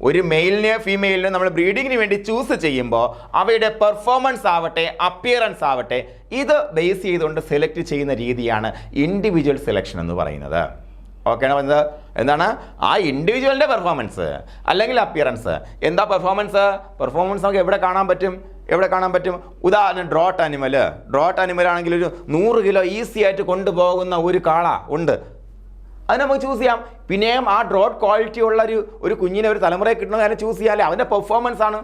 ഒരു മെയിലിനെ ഫീമെയിലിനെ നമ്മൾ ബ്രീഡിങ്ങിന് വേണ്ടി ചൂസ് ചെയ്യുമ്പോൾ അവയുടെ പെർഫോമൻസ് ആവട്ടെ അപ്പിയറൻസ് ആവട്ടെ ഇത് ബേസ് ചെയ്തുകൊണ്ട് സെലക്ട് ചെയ്യുന്ന രീതിയാണ് ഇൻഡിവിജ്വൽ സെലക്ഷൻ എന്ന് പറയുന്നത്. ഓക്കെ ആണോ? എന്താണ് ആ ഇൻഡിവിജ്വലിൻ്റെ പെർഫോമൻസ് അല്ലെങ്കിൽ അപ്പിയറൻസ്. എന്താ പെർഫോമൻസ് നമുക്ക് എവിടെ കാണാൻ പറ്റും? ഉദാഹരണം ഡ്രോട്ട് അനിമൽ ആണെങ്കിൽ ഒരു 100 കിലോ ഈസി ആയിട്ട് കൊണ്ടുപോകുന്ന ഒരു കാള ഉണ്ട്, അത് നമുക്ക് ചൂസ് ചെയ്യാം. പിന്നെയും ആ ഡ്രോട്ട് ക്വാളിറ്റി ഉള്ള ഒരു കുഞ്ഞിനെ ഒരു തലമുറയെ കിട്ടണമെന്ന് അതിനെ ചൂസ് ചെയ്യാമല്ലേ, അവൻ്റെ പെർഫോമൻസ് ആണ്.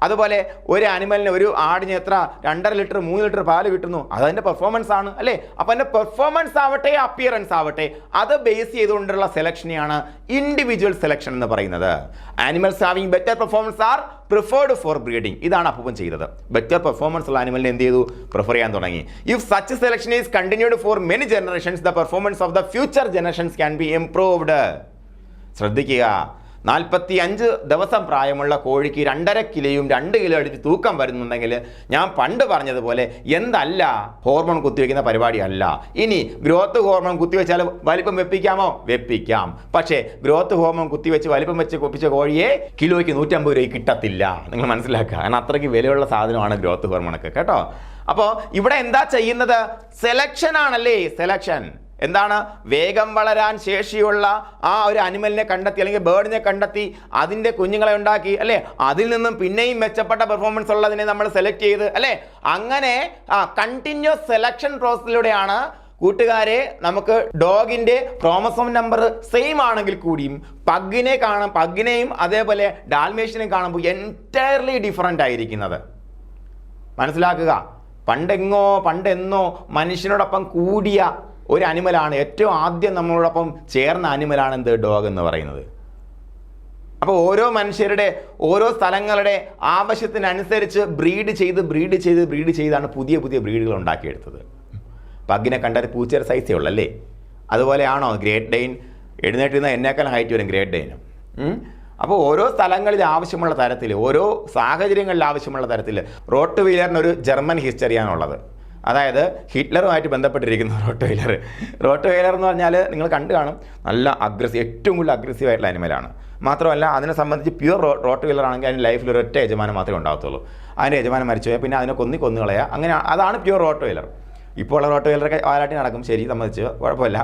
അതുപോലെ ഒരു ആനിമലിന് ഒരു ആടിന് എത്ര 2.5 ലിറ്റർ 3 ലിറ്റർ പാല് കിട്ടുന്നു, അതതിൻ്റെ പെർഫോമൻസ് ആണ് അല്ലേ. അപ്പോൾ അതിൻ്റെ പെർഫോമൻസ് ആവട്ടെ അപ്പിയറൻസ് ആവട്ടെ അത് ബേസ് ചെയ്തുകൊണ്ടുള്ള സെലക്ഷനെയാണ് ഇൻഡിവിജ്വൽ സെലക്ഷൻ എന്ന് പറയുന്നത്. Animals having better performance are preferred for breeding. ഇതാണ് അപ്പൂപ്പൻ ചെയ്തത്. ബെറ്റർ പെർഫോമൻസ് ഉള്ള ആനിമലിനെ എന്ത് ചെയ്തു, പ്രിഫർ ചെയ്യാൻ തുടങ്ങി. If such selection is continued for many generations the performance of the future generations can be improved. ശ്രദ്ധിക്കുക, 45 ദിവസം പ്രായമുള്ള കോഴിക്ക് 2.5 കിലോയും 2 കിലോ എടുത്ത് തൂക്കം വരുന്നുണ്ടെങ്കിൽ ഞാൻ പണ്ട് പറഞ്ഞതുപോലെ എന്തല്ല ഹോർമോൺ കുത്തിവെക്കുന്ന പരിപാടിയല്ല. ഇനി ഗ്രോത്ത് ഹോർമോൺ കുത്തിവെച്ചാൽ വലിപ്പം വെപ്പിക്കാമോ? വെപ്പിക്കാം. പക്ഷേ ഗ്രോത്ത് ഹോർമോൺ കുത്തിവെച്ച് വലിപ്പം വെച്ച് കൊപ്പിച്ച കോഴിയെ കിലോയ്ക്ക് 150 രൂപ കിട്ടത്തില്ല. നിങ്ങൾ മനസ്സിലാക്കുക. കാരണം അത്രയ്ക്ക് വിലയുള്ള സാധനമാണ് ഗ്രോത്ത് ഹോർമോണൊക്കെ കേട്ടോ. അപ്പോൾ ഇവിടെ എന്താ ചെയ്യുന്നത്? സെലക്ഷൻ ആണല്ലേ. സെലക്ഷൻ എന്താണ്? വേഗം വളരാൻ ശേഷിയുള്ള ആ ഒരു അനിമലിനെ കണ്ടെത്തി അല്ലെങ്കിൽ ബേർഡിനെ കണ്ടെത്തി അതിൻ്റെ കുഞ്ഞുങ്ങളെ ഉണ്ടാക്കി അല്ലേ, അതിൽ നിന്നും പിന്നെയും മെച്ചപ്പെട്ട പെർഫോമൻസ് ഉള്ളതിനെ നമ്മൾ സെലക്ട് ചെയ്ത് അല്ലേ, അങ്ങനെ കണ്ടിന്യൂസ് സെലക്ഷൻ പ്രോസസ്സിലൂടെയാണ് കൂട്ടുകാരെ നമുക്ക് ഡോഗിൻ്റെ ക്രോമസോം നമ്പർ സെയിം ആണെങ്കിൽ കൂടിയും പഗ്ഗിനെയും അതേപോലെ ഡാൽമേഷ്യനെയും കാണുമ്പോൾ എൻറ്റയർലി ഡിഫറൻ്റ് ആയിരിക്കുന്നത്. മനസ്സിലാക്കുക. പണ്ടെന്നോ മനുഷ്യനോടൊപ്പം കൂടിയ ഒരു അനിമലാണ്, ഏറ്റവും ആദ്യം നമ്മളോടൊപ്പം ചേർന്ന അനിമലാണ് എന്ത്? ഡോഗ് എന്ന് പറയുന്നത്. അപ്പോൾ ഓരോ മനുഷ്യരുടെ ഓരോ സ്ഥലങ്ങളുടെ ആവശ്യത്തിനനുസരിച്ച് ബ്രീഡ് ചെയ്താണ് പുതിയ ബ്രീഡുകൾ ഉണ്ടാക്കിയെടുത്തത്. പഗ്ഗിനെ കണ്ടാൽ പൂച്ചയുടെ സൈസേ ഉള്ളല്ലേ. അതുപോലെയാണോ ഗ്രേറ്റ് ഡെയിൻ? എഴുന്നേറ്റിരുന്ന എന്നേക്കാൾ ഹൈറ്റ് വരും ഗ്രേറ്റ് ഡെയിനും. അപ്പോൾ ഓരോ സ്ഥലങ്ങളിൽ ആവശ്യമുള്ള തരത്തിൽ, ഓരോ സാഹചര്യങ്ങളിൽ ആവശ്യമുള്ള തരത്തിൽ റോട്ട് വീലറിനൊരു ജർമ്മൻ ഹിസ്റ്ററിയാണുള്ളത്. അതായത് ഹിറ്റ്ലറുമായിട്ട് ബന്ധപ്പെട്ടിരിക്കുന്ന റോട്ട് വീലർ എന്ന് പറഞ്ഞാൽ നിങ്ങൾ കണ്ടു കാണും, നല്ല ഏറ്റവും കൂടുതൽ അഗ്രസീവ് ആയിട്ടുള്ള അനിമലാണ്. മാത്രമല്ല അതിനെ സംബന്ധിച്ച് പ്യൂർ റോട്ട് വീലർ ആണെങ്കിൽ അതിന് ലൈഫിൽ ഒരൊറ്റ യജമാനം മാത്രമേ ഉണ്ടാകത്തുള്ളൂ. അതിൻ്റെ യജമാനം മരിച്ചുപോയാൽ പിന്നെ അതിനെ കൊന്നുകളയുക, അങ്ങനെ അതാണ് പ്യൂർ റോട്ട് വീലർ. ഇപ്പോൾ ഉള്ള റോട്ട് വീലറൊക്കെ വാലാട്ടി നടക്കും, ശരി, സംബന്ധിച്ച് കുഴപ്പമില്ല.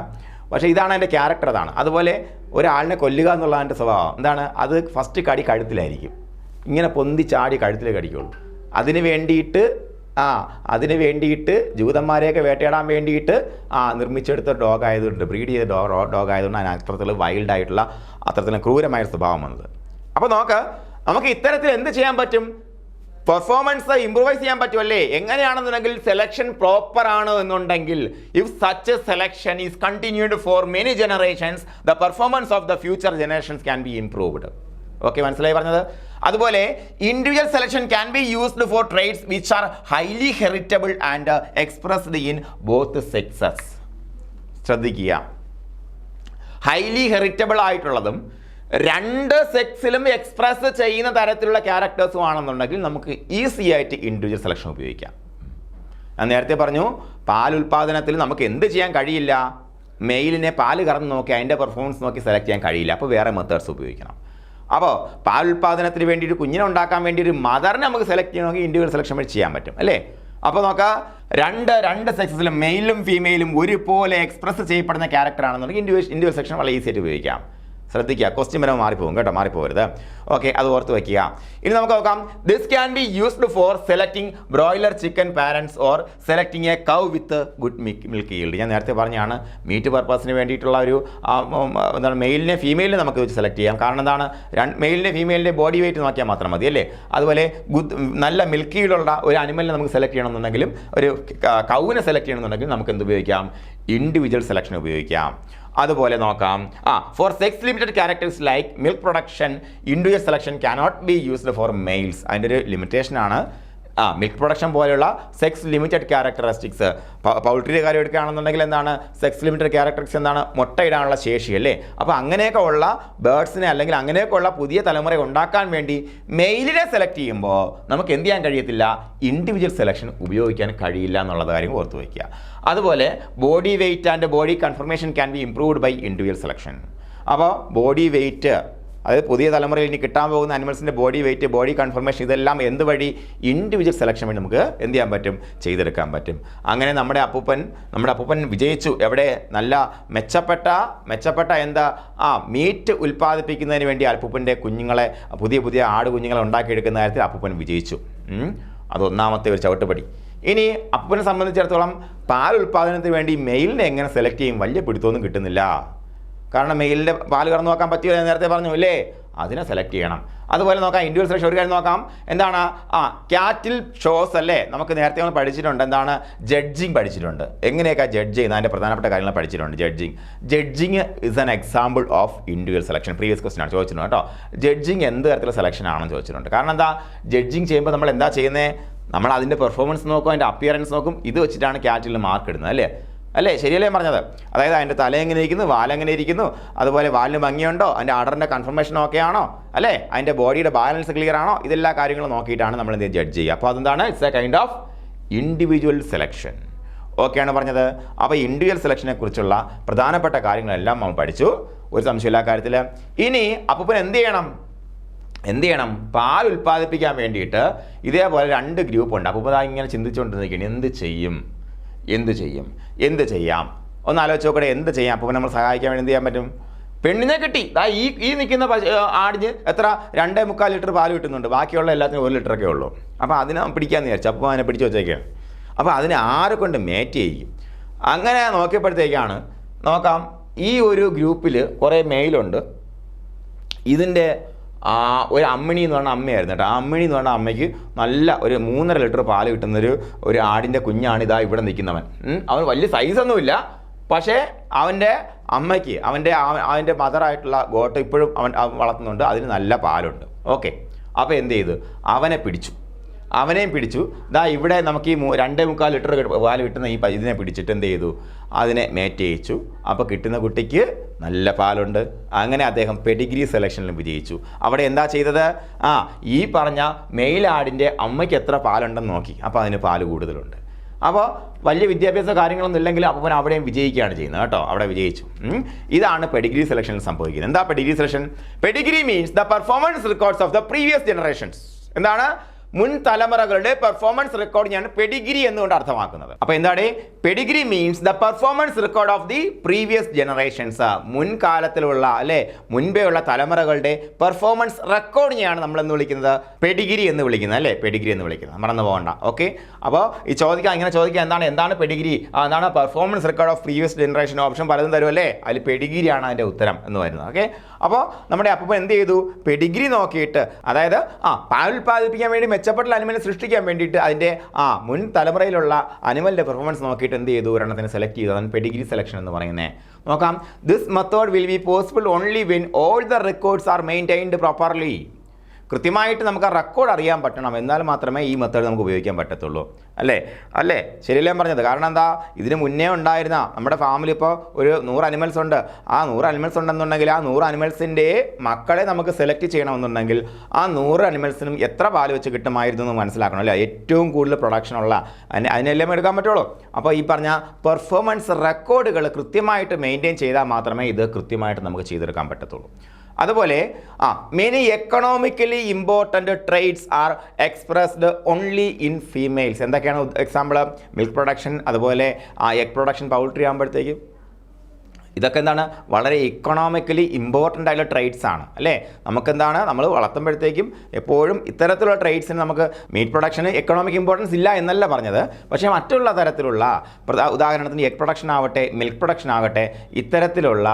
പക്ഷേ ഇതാണ് അതിൻ്റെ ക്യാരക്ടർ. അതാണ്. അതുപോലെ ഒരാളിനെ കൊല്ലുക എന്നുള്ള അതിൻ്റെ സ്വഭാവം എന്താണ്? അത് ഫസ്റ്റ് കടി കഴുത്തിലായിരിക്കും, ഇങ്ങനെ പൊന്തി ചാടി കഴുത്തിൽ കടിക്കുള്ളൂ. അതിന് വേണ്ടിയിട്ട് ജൂതന്മാരെയൊക്കെ വേട്ടയാടാൻ വേണ്ടിയിട്ട് നിർമ്മിച്ചെടുത്ത ഡോഗ് ആയതുകൊണ്ട്, ബ്രീഡ് ചെയ്ത ഡോഗ് ആയതുകൊണ്ട് അതിന് അത്രത്തിൽ വൈൽഡായിട്ടുള്ള അത്രത്തിലും ക്രൂരമായ സ്വഭാവം വന്നത്. അപ്പോൾ നമുക്ക് ഇത്തരത്തിൽ എന്ത് ചെയ്യാൻ പറ്റും? പെർഫോമൻസ് ഇംപ്രൂവൈസ് ചെയ്യാൻ പറ്റുമല്ലേ? എങ്ങനെയാണെന്നുണ്ടെങ്കിൽ സെലക്ഷൻ പ്രോപ്പർ ആണ് എന്നുണ്ടെങ്കിൽ, if such A selection is continued for many generations, the performance of the future generations can be improved. Okay, മനസ്സിലായി പറഞ്ഞത്? അതുപോലെ individual selection can be used for traits which are highly heritable and expressed in both sexes. ശ്രദ്ധിക്കുക, highly heritable ആയിട്ടുള്ളതും രണ്ട് സെക്സിലും express ചെയ്യുന്ന തരത്തിലുള്ള ക്യാരക്ടേഴ്സും ആണെന്നുണ്ടെങ്കിൽ നമുക്ക് ഈസി ആയിട്ട് ഇൻഡിവിജ്വൽ സെലക്ഷൻ ഉപയോഗിക്കാം. ഞാൻ നേരത്തെ പറഞ്ഞു, പാൽ ഉൽപ്പാദനത്തിൽ നമുക്ക് എന്ത് ചെയ്യാൻ കഴിയില്ല? മെയിലിനെ പാല് കറന്ന് നോക്കി അതിൻ്റെ പെർഫോമൻസ് നോക്കി സെലക്ട് ചെയ്യാൻ കഴിയില്ല. അപ്പോൾ വേറെ മെത്തേഡ്സ് ഉപയോഗിക്കണം. അപ്പോൾ പാൽ ഉൽപ്പാദനത്തിന് വേണ്ടി ഒരു കുഞ്ഞിനെ ഉണ്ടാക്കാൻ വേണ്ടി ഒരു മദറിനെ നമുക്ക് സെലക്ട് ചെയ്യണമെങ്കിൽ ഇൻഡിവിജ്വൽ സെലക്ഷൻ വഴി ചെയ്യാൻ പറ്റും അല്ലേ? അപ്പോൾ നോക്കാം, രണ്ട് സെക്സസിലും മെയിലും ഫീമെയിലും ഒരുപോലെ എക്സ്പ്രസ് ചെയ്യപ്പെടുന്ന ക്യാരക്ടർ ആണെന്നുണ്ടെങ്കിൽ ഇൻഡിവിജ്വൽ സെലക്ഷൻ വളരെ ഈസി ആയിട്ട് ഉപയോഗിക്കാം. ശ്രദ്ധിക്കുക, ക്വസ്റ്റ്യൻ വരെ മാറിപ്പോകും കേട്ടോ, മാറിപ്പോകരുത്. ഓക്കെ, അത് ഓർത്ത് വയ്ക്കുക. ഇനി നമുക്ക് നോക്കാം, this can be used four selecting broiler chicken parents or selecting A cow with good milk yield. ഞാൻ നേരത്തെ പറഞ്ഞാണ്, മീറ്റ് പർപ്പസിന് വേണ്ടിയിട്ടുള്ള ഒരു എന്താണ്, മെയിലിനെ ഫീമെയിലിനെ നമുക്ക് വെച്ച് സെലക്ട് ചെയ്യാം. കാരണം എന്താണ്, മെയിലിനെ ഫീമെയിലിൻ്റെ ബോഡി വെയിറ്റ് നോക്കിയാൽ മാത്രം മതി അല്ലേ? അതുപോലെ നല്ല മിൽക്ക് ഈൽഡുള്ള ഒരു അനിമലിനെ നമുക്ക് സെലക്ട് ചെയ്യണമെന്നുണ്ടെങ്കിലും, ഒരു കൗവിനെ സെലക്ട് ചെയ്യണമെന്നുണ്ടെങ്കിലും നമുക്ക് എന്ത് ഉപയോഗിക്കാം? ഇൻഡിവിജ്വൽ സെലക്ഷൻ ഉപയോഗിക്കാം. അതുപോലെ നോക്കാം, for sex limited characters like milk production, individual selection cannot be used for males. അതിൻ്റെ ഒരു ലിമിറ്റേഷനാണ്. മിൽക്ക് പ്രൊഡക്ഷൻ പോലെയുള്ള സെക്സ് ലിമിറ്റഡ് ക്യാരക്ടറിസ്റ്റിക്സ്. പൗൾട്രിയുടെ കാര്യം എടുക്കുകയാണെന്നുണ്ടെങ്കിൽ എന്താണ് സെക്സ് ലിമിറ്റഡ് ക്യാരക്ടറിസ്റ്റിക്സ്? എന്താണ്? മുട്ടയിടാനുള്ള ശേഷി അല്ലേ? അപ്പോൾ അങ്ങനെയൊക്കെ ഉള്ള ബേർഡ്സിനെ അല്ലെങ്കിൽ അങ്ങനെയൊക്കെ ഉള്ള പുതിയ തലമുറ ഉണ്ടാക്കാൻ വേണ്ടി മെയിലിനെ സെലക്ട് ചെയ്യുമ്പോൾ നമുക്ക് എന്ത് ചെയ്യാൻ കഴിയത്തില്ല? ഇൻഡിവിജ്വൽ സെലക്ഷൻ ഉപയോഗിക്കാൻ കഴിയില്ല എന്നുള്ള കാര്യം ഓർത്ത് വയ്ക്കുക. അതുപോലെ body weight and body conformation can be improved by individual selection. അപ്പോൾ ബോഡി വെയ്റ്റ്, അതായത് പുതിയ തലമുറയിൽ ഇനി കിട്ടാൻ പോകുന്ന അനിമൽസിൻ്റെ ബോഡി വെയ്റ്റ്, ബോഡി കൺഫർമേഷൻ, ഇതെല്ലാം എന്ത് വഴി? ഇൻഡിവിജ്വൽ സെലക്ഷൻ വഴി നമുക്ക് എന്ത് ചെയ്യാൻ പറ്റും? ചെയ്തെടുക്കാൻ പറ്റും. അങ്ങനെ നമ്മുടെ അപ്പൂപ്പൻ വിജയിച്ചു. എവിടെ? നല്ല മെച്ചപ്പെട്ട എന്താ മീറ്റ് ഉൽപ്പാദിപ്പിക്കുന്നതിന് വേണ്ടി അപ്പൂപ്പൻ്റെ കുഞ്ഞുങ്ങളെ, പുതിയ ആട് കുഞ്ഞുങ്ങളെ ഉണ്ടാക്കിയെടുക്കുന്ന കാര്യത്തിൽ അപ്പൂപ്പൻ വിജയിച്ചു. അത് ഒന്നാമത്തെ ഒരു ചവിട്ടുപടി. ഇനി അപ്പൂപ്പനെ സംബന്ധിച്ചിടത്തോളം പാൽ ഉൽപ്പാദനത്തിന് വേണ്ടി മെയിലിനെ എങ്ങനെ സെലക്ട് ചെയ്യും? വലിയ പിടുത്തമൊന്നും കിട്ടുന്നില്ല. കാരണം മെയിലിൻ്റെ പാല് കറന്നു നോക്കാൻ പറ്റിയോ? ഞാൻ നേരത്തെ പറഞ്ഞു ഇല്ലേ? അതിനെ സെലക്ട് ചെയ്യണം. അതുപോലെ നോക്കാം, ഇൻഡിവിജ്വൽ സെലക്ഷൻ ഒരു കാര്യം നോക്കാം, എന്താണ്? ക്യാറ്റിൽ ഷോസ് അല്ലേ? നമുക്ക് നേരത്തെ നമ്മൾ പഠിച്ചിട്ടുണ്ട്, എന്താണ്? ജഡ്ജിങ് പഠിച്ചിട്ടുണ്ട്. എങ്ങനെയൊക്കെ ജഡ്ജ് ചെയ്യുന്ന അതിൻ്റെ പ്രധാനപ്പെട്ട കാര്യങ്ങൾ പഠിച്ചിട്ടുണ്ട്. Judging is an example of individual selection. Previous question ആണ് ചോദിച്ചിട്ടുണ്ട് കേട്ടോ. ജഡ്ജിങ് എന്ത് തരത്തിലുള്ള സെലക്ഷൻ ആണെന്ന് ചോദിച്ചിട്ടുണ്ട്. കാരണം എന്താ? ജഡ്ജിങ് ചെയ്യുമ്പോൾ നമ്മൾ എന്താ ചെയ്യുന്നത്? നമ്മൾ അതിൻ്റെ പെർഫോമൻസ് നോക്കും, അതിൻ്റെ അപ്പിയറൻസ് നോക്കും. ഇത് വെച്ചിട്ടാണ് ക്യാറ്റിൽ മാർക്ക് ഇടുന്നത് അല്ലേ? അല്ലേ? ശരിയല്ലേ പറഞ്ഞത്? അതായത് അതിൻ്റെ തല എങ്ങനെ ഇരിക്കുന്നു, വാലെങ്ങനെ ഇരിക്കുന്നു, അതുപോലെ വാലിന് ഭംഗിയുണ്ടോ, അതിൻ്റെ ആർഡറിൻ്റെ കൺഫർമേഷൻ ഓക്കെ ആണോ, അല്ലേ, അതിൻ്റെ ബോഡിയുടെ ബാലൻസ് ക്ലിയർ ആണോ, ഇതെല്ലാ കാര്യങ്ങളും നോക്കിയിട്ടാണ് നമ്മൾ എന്ത് ജഡ്ജ് ചെയ്യുക. അപ്പോൾ അതെന്താണ്? It's A kind of individual selection. ഓക്കെയാണ് പറഞ്ഞത്. അപ്പോൾ ഇൻഡിവിജ്വൽ സെലക്ഷനെ കുറിച്ചുള്ള പ്രധാനപ്പെട്ട കാര്യങ്ങളെല്ലാം നമ്മൾ പഠിച്ചു, ഒരു സംശയമില്ല കാര്യത്തിൽ. ഇനി അപ്പോൾ എന്ത് ചെയ്യണം? പാൽ ഉൽപ്പാദിപ്പിക്കാൻ വേണ്ടിയിട്ട് ഇതേപോലെ 2 ഗ്രൂപ്പ് ഉണ്ട്. അപ്പോൾ ഇങ്ങനെ ചിന്തിച്ചുകൊണ്ടിരിക്കുകയാണ്, എന്ത് ചെയ്യാം? ഒന്ന് ആലോചിച്ച് നോക്കട്ടെ, എന്ത് ചെയ്യാം? അപ്പോൾ നമ്മൾ സഹായിക്കാൻ വേണ്ടി എന്ത് ചെയ്യാൻ പറ്റും? പെണ്ണിനെ കിട്ടി. ഈ നിൽക്കുന്ന ആടിന് എത്ര 2.25 ലിറ്റർ പാൽ കിട്ടുന്നുണ്ട്, ബാക്കിയുള്ള എല്ലാത്തിനും 1 ലിറ്ററൊക്കെ ഉള്ളൂ. അപ്പോൾ അതിനെ പിടിക്കാമെന്ന് വിചാരിച്ചു. അപ്പോൾ അതിനെ പിടിച്ച് വെച്ചേക്കാണ്. അപ്പോൾ അതിനെ ആരെ കൊണ്ട് മേറ്റ് ചെയ്യും? അങ്ങനെ നോക്കിയപ്പോഴത്തേക്കാണ് നോക്കാം, ഈ ഒരു ഗ്രൂപ്പിൽ കുറേ മെയിലുണ്ട്. ഇതിൻ്റെ ഒരു അമ്മിണി എന്ന് പറഞ്ഞ അമ്മയായിരുന്നു കേട്ടോ. ആ അമ്മിണി എന്ന് പറഞ്ഞ അമ്മയ്ക്ക് നല്ല ഒരു 3.5 ലിറ്റർ പാല് കിട്ടുന്നൊരു ആടിൻ്റെ കുഞ്ഞാണ് ഇതാ ഇവിടെ നിൽക്കുന്നവൻ. അവൻ വലിയ സൈസൊന്നുമില്ല, പക്ഷേ അവൻ്റെ അമ്മയ്ക്ക് അവൻ്റെ മദറായിട്ടുള്ള ഗോട്ട് ഇപ്പോഴും അവൻ വളർത്തുന്നുണ്ട്, അതിന് നല്ല പാലുണ്ട്. ഓക്കെ, അപ്പോൾ എന്ത് ചെയ്തു? അവനെയും പിടിച്ചു. ദാ ഇവിടെ നമുക്ക് ഈ 2.25 ലിറ്റർ പാല് കിട്ടുന്ന ഇതിനെ പിടിച്ചിട്ട് എന്ത് ചെയ്തു? അതിനെ മേറ്റ് ചെയ്യിച്ചു. അപ്പോൾ കിട്ടുന്ന കുട്ടിക്ക് നല്ല പാലുണ്ട്. അങ്ങനെ അദ്ദേഹം പെഡിഗ്രി സെലക്ഷനിലും വിജയിച്ചു. അവിടെ എന്താ ചെയ്തത്? ഈ പറഞ്ഞ മെയിൽ ആടിൻ്റെ അമ്മയ്ക്ക് എത്ര പാലുണ്ടെന്ന് നോക്കി. അപ്പോൾ അതിന് പാല് കൂടുതലുണ്ട്. അപ്പോൾ വലിയ വിദ്യാഭ്യാസ കാര്യങ്ങളൊന്നും ഇല്ലെങ്കിൽ അപ്പോൾ അവിടെയും വിജയിക്കുകയാണ് ചെയ്യുന്നത് കേട്ടോ. അവിടെ വിജയിച്ചു. ഇതാണ് പെഡിഗ്രി സെലക്ഷനിൽ സംഭവിക്കുന്നത്. എന്താ Pedigree selection? Pedigree means the performance records of the previous generations. എന്താണ്? മുൻ തലമുറകളുടെ പെർഫോമൻസ് റെക്കോർഡിനെയാണ് പെഡിഗ്രി എന്നുകൊണ്ട് അർത്ഥമാക്കുന്നത്. അപ്പോൾ എന്താണ് pedigree means the performance record of the previous generations. മുൻകാലത്തിലുള്ള അല്ലെ മുൻപേ ഉള്ള തലമുറകളുടെ പെർഫോമൻസ് റെക്കോർഡിനെയാണ് നമ്മൾ എന്ന് വിളിക്കുന്നത് പെഡിഗ്രി എന്ന് വിളിക്കുന്നത് അല്ലേ? പെഡിഗ്രി എന്ന് വിളിക്കുന്നത് മറന്നു പോകണ്ട. ഓക്കെ, അപ്പോൾ ഇങ്ങനെ ചോദിക്കുക എന്താണ് പെഡിഗ്രി, എന്താണ് performance record of previous generation, option പലതും തരും അല്ലേ? അതിൽ പെഡിഗ്രിയാണ് അതിൻ്റെ ഉത്തരം എന്ന് വരുന്നത്. ഓക്കെ, അപ്പോൾ നമ്മുടെ അപ്പം എന്ത് ചെയ്തു? പെഡിഗ്രി നോക്കിയിട്ട്, അതായത് പാൽ ഉൽപ്പാദിപ്പിക്കാൻ വേണ്ടി മെച്ചപ്പെട്ട അനിമലിനെ സൃഷ്ടിക്കാൻ വേണ്ടിയിട്ട് അതിൻ്റെ മുൻ തലമുറയിലുള്ള അനിമലിൻ്റെ പെർഫോമൻസ് നോക്കിയിട്ട് എന്ത് ചെയ്തു? ഒരെണ്ണത്തിന് സെലക്ട് ചെയ്തു. അതാണ് പെഡിഗ്രി സെലക്ഷൻ എന്ന് പറയുന്നത്. നോക്കാം, this method will be possible only when all the records R maintained properly. കൃത്യമായിട്ട് നമുക്ക് ആ റെക്കോർഡ് അറിയാൻ പറ്റണം, എന്നാൽ മാത്രമേ ഈ മെത്തേഡ് നമുക്ക് ഉപയോഗിക്കാൻ പറ്റത്തുള്ളൂ. അല്ലേ? ശരിയല്ലേ പറഞ്ഞത്? കാരണം എന്താ, ഇതിന് മുന്നേ ഉണ്ടായിരുന്ന നമ്മുടെ ഫാമിൽ ഇപ്പോൾ ഒരു 100 അനിമൽസ് ഉണ്ട്. ആ 100 അനിമൽസ് ഉണ്ടെന്നുണ്ടെങ്കിൽ ആ 100 അനിമൽസിൻ്റെ മക്കളെ നമുക്ക് സെലക്ട് ചെയ്യണമെന്നുണ്ടെങ്കിൽ ആ 100 അനിമൽസിനും എത്ര പാല് വെച്ച് കിട്ടുമായിരുന്നു എന്ന് മനസ്സിലാക്കണം അല്ലേ? ഏറ്റവും കൂടുതൽ പ്രൊഡക്ഷനുള്ള അതിനെല്ലാം എടുക്കാൻ പറ്റുള്ളൂ. അപ്പോൾ ഈ പറഞ്ഞ പെർഫോമൻസ് റെക്കോർഡുകൾ കൃത്യമായിട്ട് മെയിൻറ്റെയിൻ ചെയ്താൽ മാത്രമേ ഇത് കൃത്യമായിട്ട് നമുക്ക് ചെയ്തെടുക്കാൻ പറ്റത്തുള്ളൂ. അതുപോലെ many economically important traits are expressed only in females. എന്തൊക്കെയാണ് എക്സാമ്പിൾ? മിൽക്ക് പ്രൊഡക്ഷൻ, അതുപോലെ എഗ് പ്രൊഡക്ഷൻ, പൗൾട്രി ആകുമ്പോഴത്തേക്കും ഇതൊക്കെ എന്താണ്? വളരെ ഇക്കണോമിക്കലി ഇമ്പോർട്ടൻ്റ് ആയിട്ടുള്ള ട്രേഡ്സ് ആണ് അല്ലേ? നമുക്കെന്താണ്, നമ്മൾ വളർത്തുമ്പോഴത്തേക്കും എപ്പോഴും ഇത്തരത്തിലുള്ള ട്രേഡ്സിന് നമുക്ക് മീറ്റ് പ്രൊഡക്ഷന് എക്കണോമിക് ഇമ്പോർട്ടൻസ് ഇല്ല എന്നല്ല പറഞ്ഞത്, പക്ഷേ മറ്റുള്ള തരത്തിലുള്ള ഉദാഹരണത്തിന് എഗ് പ്രൊഡക്ഷൻ ആവട്ടെ, മിൽക്ക് പ്രൊഡക്ഷൻ ആകട്ടെ, ഇത്തരത്തിലുള്ള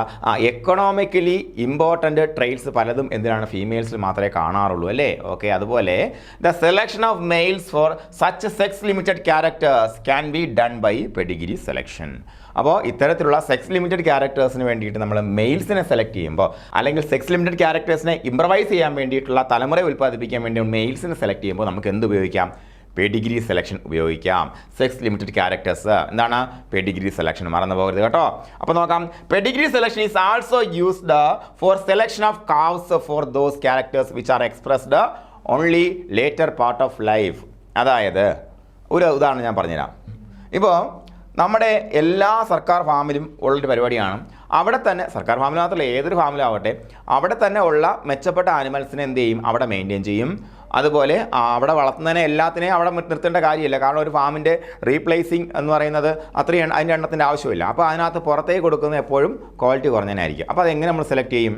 എക്കണോമിക്കലി ഇമ്പോർട്ടൻ്റ് ട്രേഡ്സ് പലതും എന്തിനാണ്? ഫീമെയിൽസിൽ മാത്രമേ കാണാറുള്ളൂ അല്ലേ? ഓക്കെ, അതുപോലെ the selection of males for such sex limited characters can be done by pedigree selection. അപ്പോൾ ഇത്തരത്തിലുള്ള സെക്സ് ലിമിറ്റഡ് ക്യാരക്ടേഴ്സിന് വേണ്ടിയിട്ട് നമ്മൾ മെയിൽസിനെ സെലക്ട് ചെയ്യുമ്പോൾ, അല്ലെങ്കിൽ സെക്സ് ലിമിറ്റഡ് ക്യാരക്ടേഴ്സിനെ ഇംപ്രവൈസ് ചെയ്യാൻ വേണ്ടിയിട്ടുള്ള തലമുറയെ ഉൽപ്പാദിപ്പിക്കാൻ വേണ്ടി മെയിൽസിനെ സെലക്ട് ചെയ്യുമ്പോൾ നമുക്ക് എന്ത് ഉപയോഗിക്കാം? പെഡിഗ്രി സെലക്ഷൻ ഉപയോഗിക്കാം. സെക്സ് ലിമിറ്റഡ് ക്യാരക്ടേഴ്സ് എന്താണ്? പെഡിഗ്രി സെലക്ഷൻ മറന്നു പോകരുത് കേട്ടോ. അപ്പോൾ നോക്കാം, Pedigree selection is also used for selection of cows for those characters which are expressed only later part of life. അതായത് ഒരു ഉദാഹരണം ഞാൻ പറഞ്ഞുതരാം. ഇപ്പോൾ നമ്മുടെ എല്ലാ സർക്കാർ ഫാമിലും ഉള്ളൊരു പരിപാടിയാണ്. അവിടെ തന്നെ സർക്കാർ ഫാമിൽ മാത്രമല്ല, ഏതൊരു ഫാമിലാവട്ടെ, അവിടെ തന്നെ ഉള്ള മെച്ചപ്പെട്ട ആനിമൽസിനെ എന്ത് ചെയ്യും? അവിടെ മെയിൻറ്റെയിൻ ചെയ്യും. അതുപോലെ അവിടെ വളർത്തുന്നതിനെ എല്ലാത്തിനെയും അവിടെ നിർത്തേണ്ട കാര്യമില്ല. കാരണം ഒരു ഫാമിൻ്റെ റീപ്ലേസിങ് എന്ന് പറയുന്നത് അത്രയും അതിൻ്റെ എണ്ണത്തിൻ്റെ ആവശ്യമില്ല. അപ്പോൾ അതിനകത്ത് പുറത്തേക്ക് കൊടുക്കുന്നത് എപ്പോഴും ക്വാളിറ്റി കുറഞ്ഞതിനായിരിക്കും. അപ്പോൾ അതെങ്ങനെ നമ്മൾ സെലക്ട് ചെയ്യും?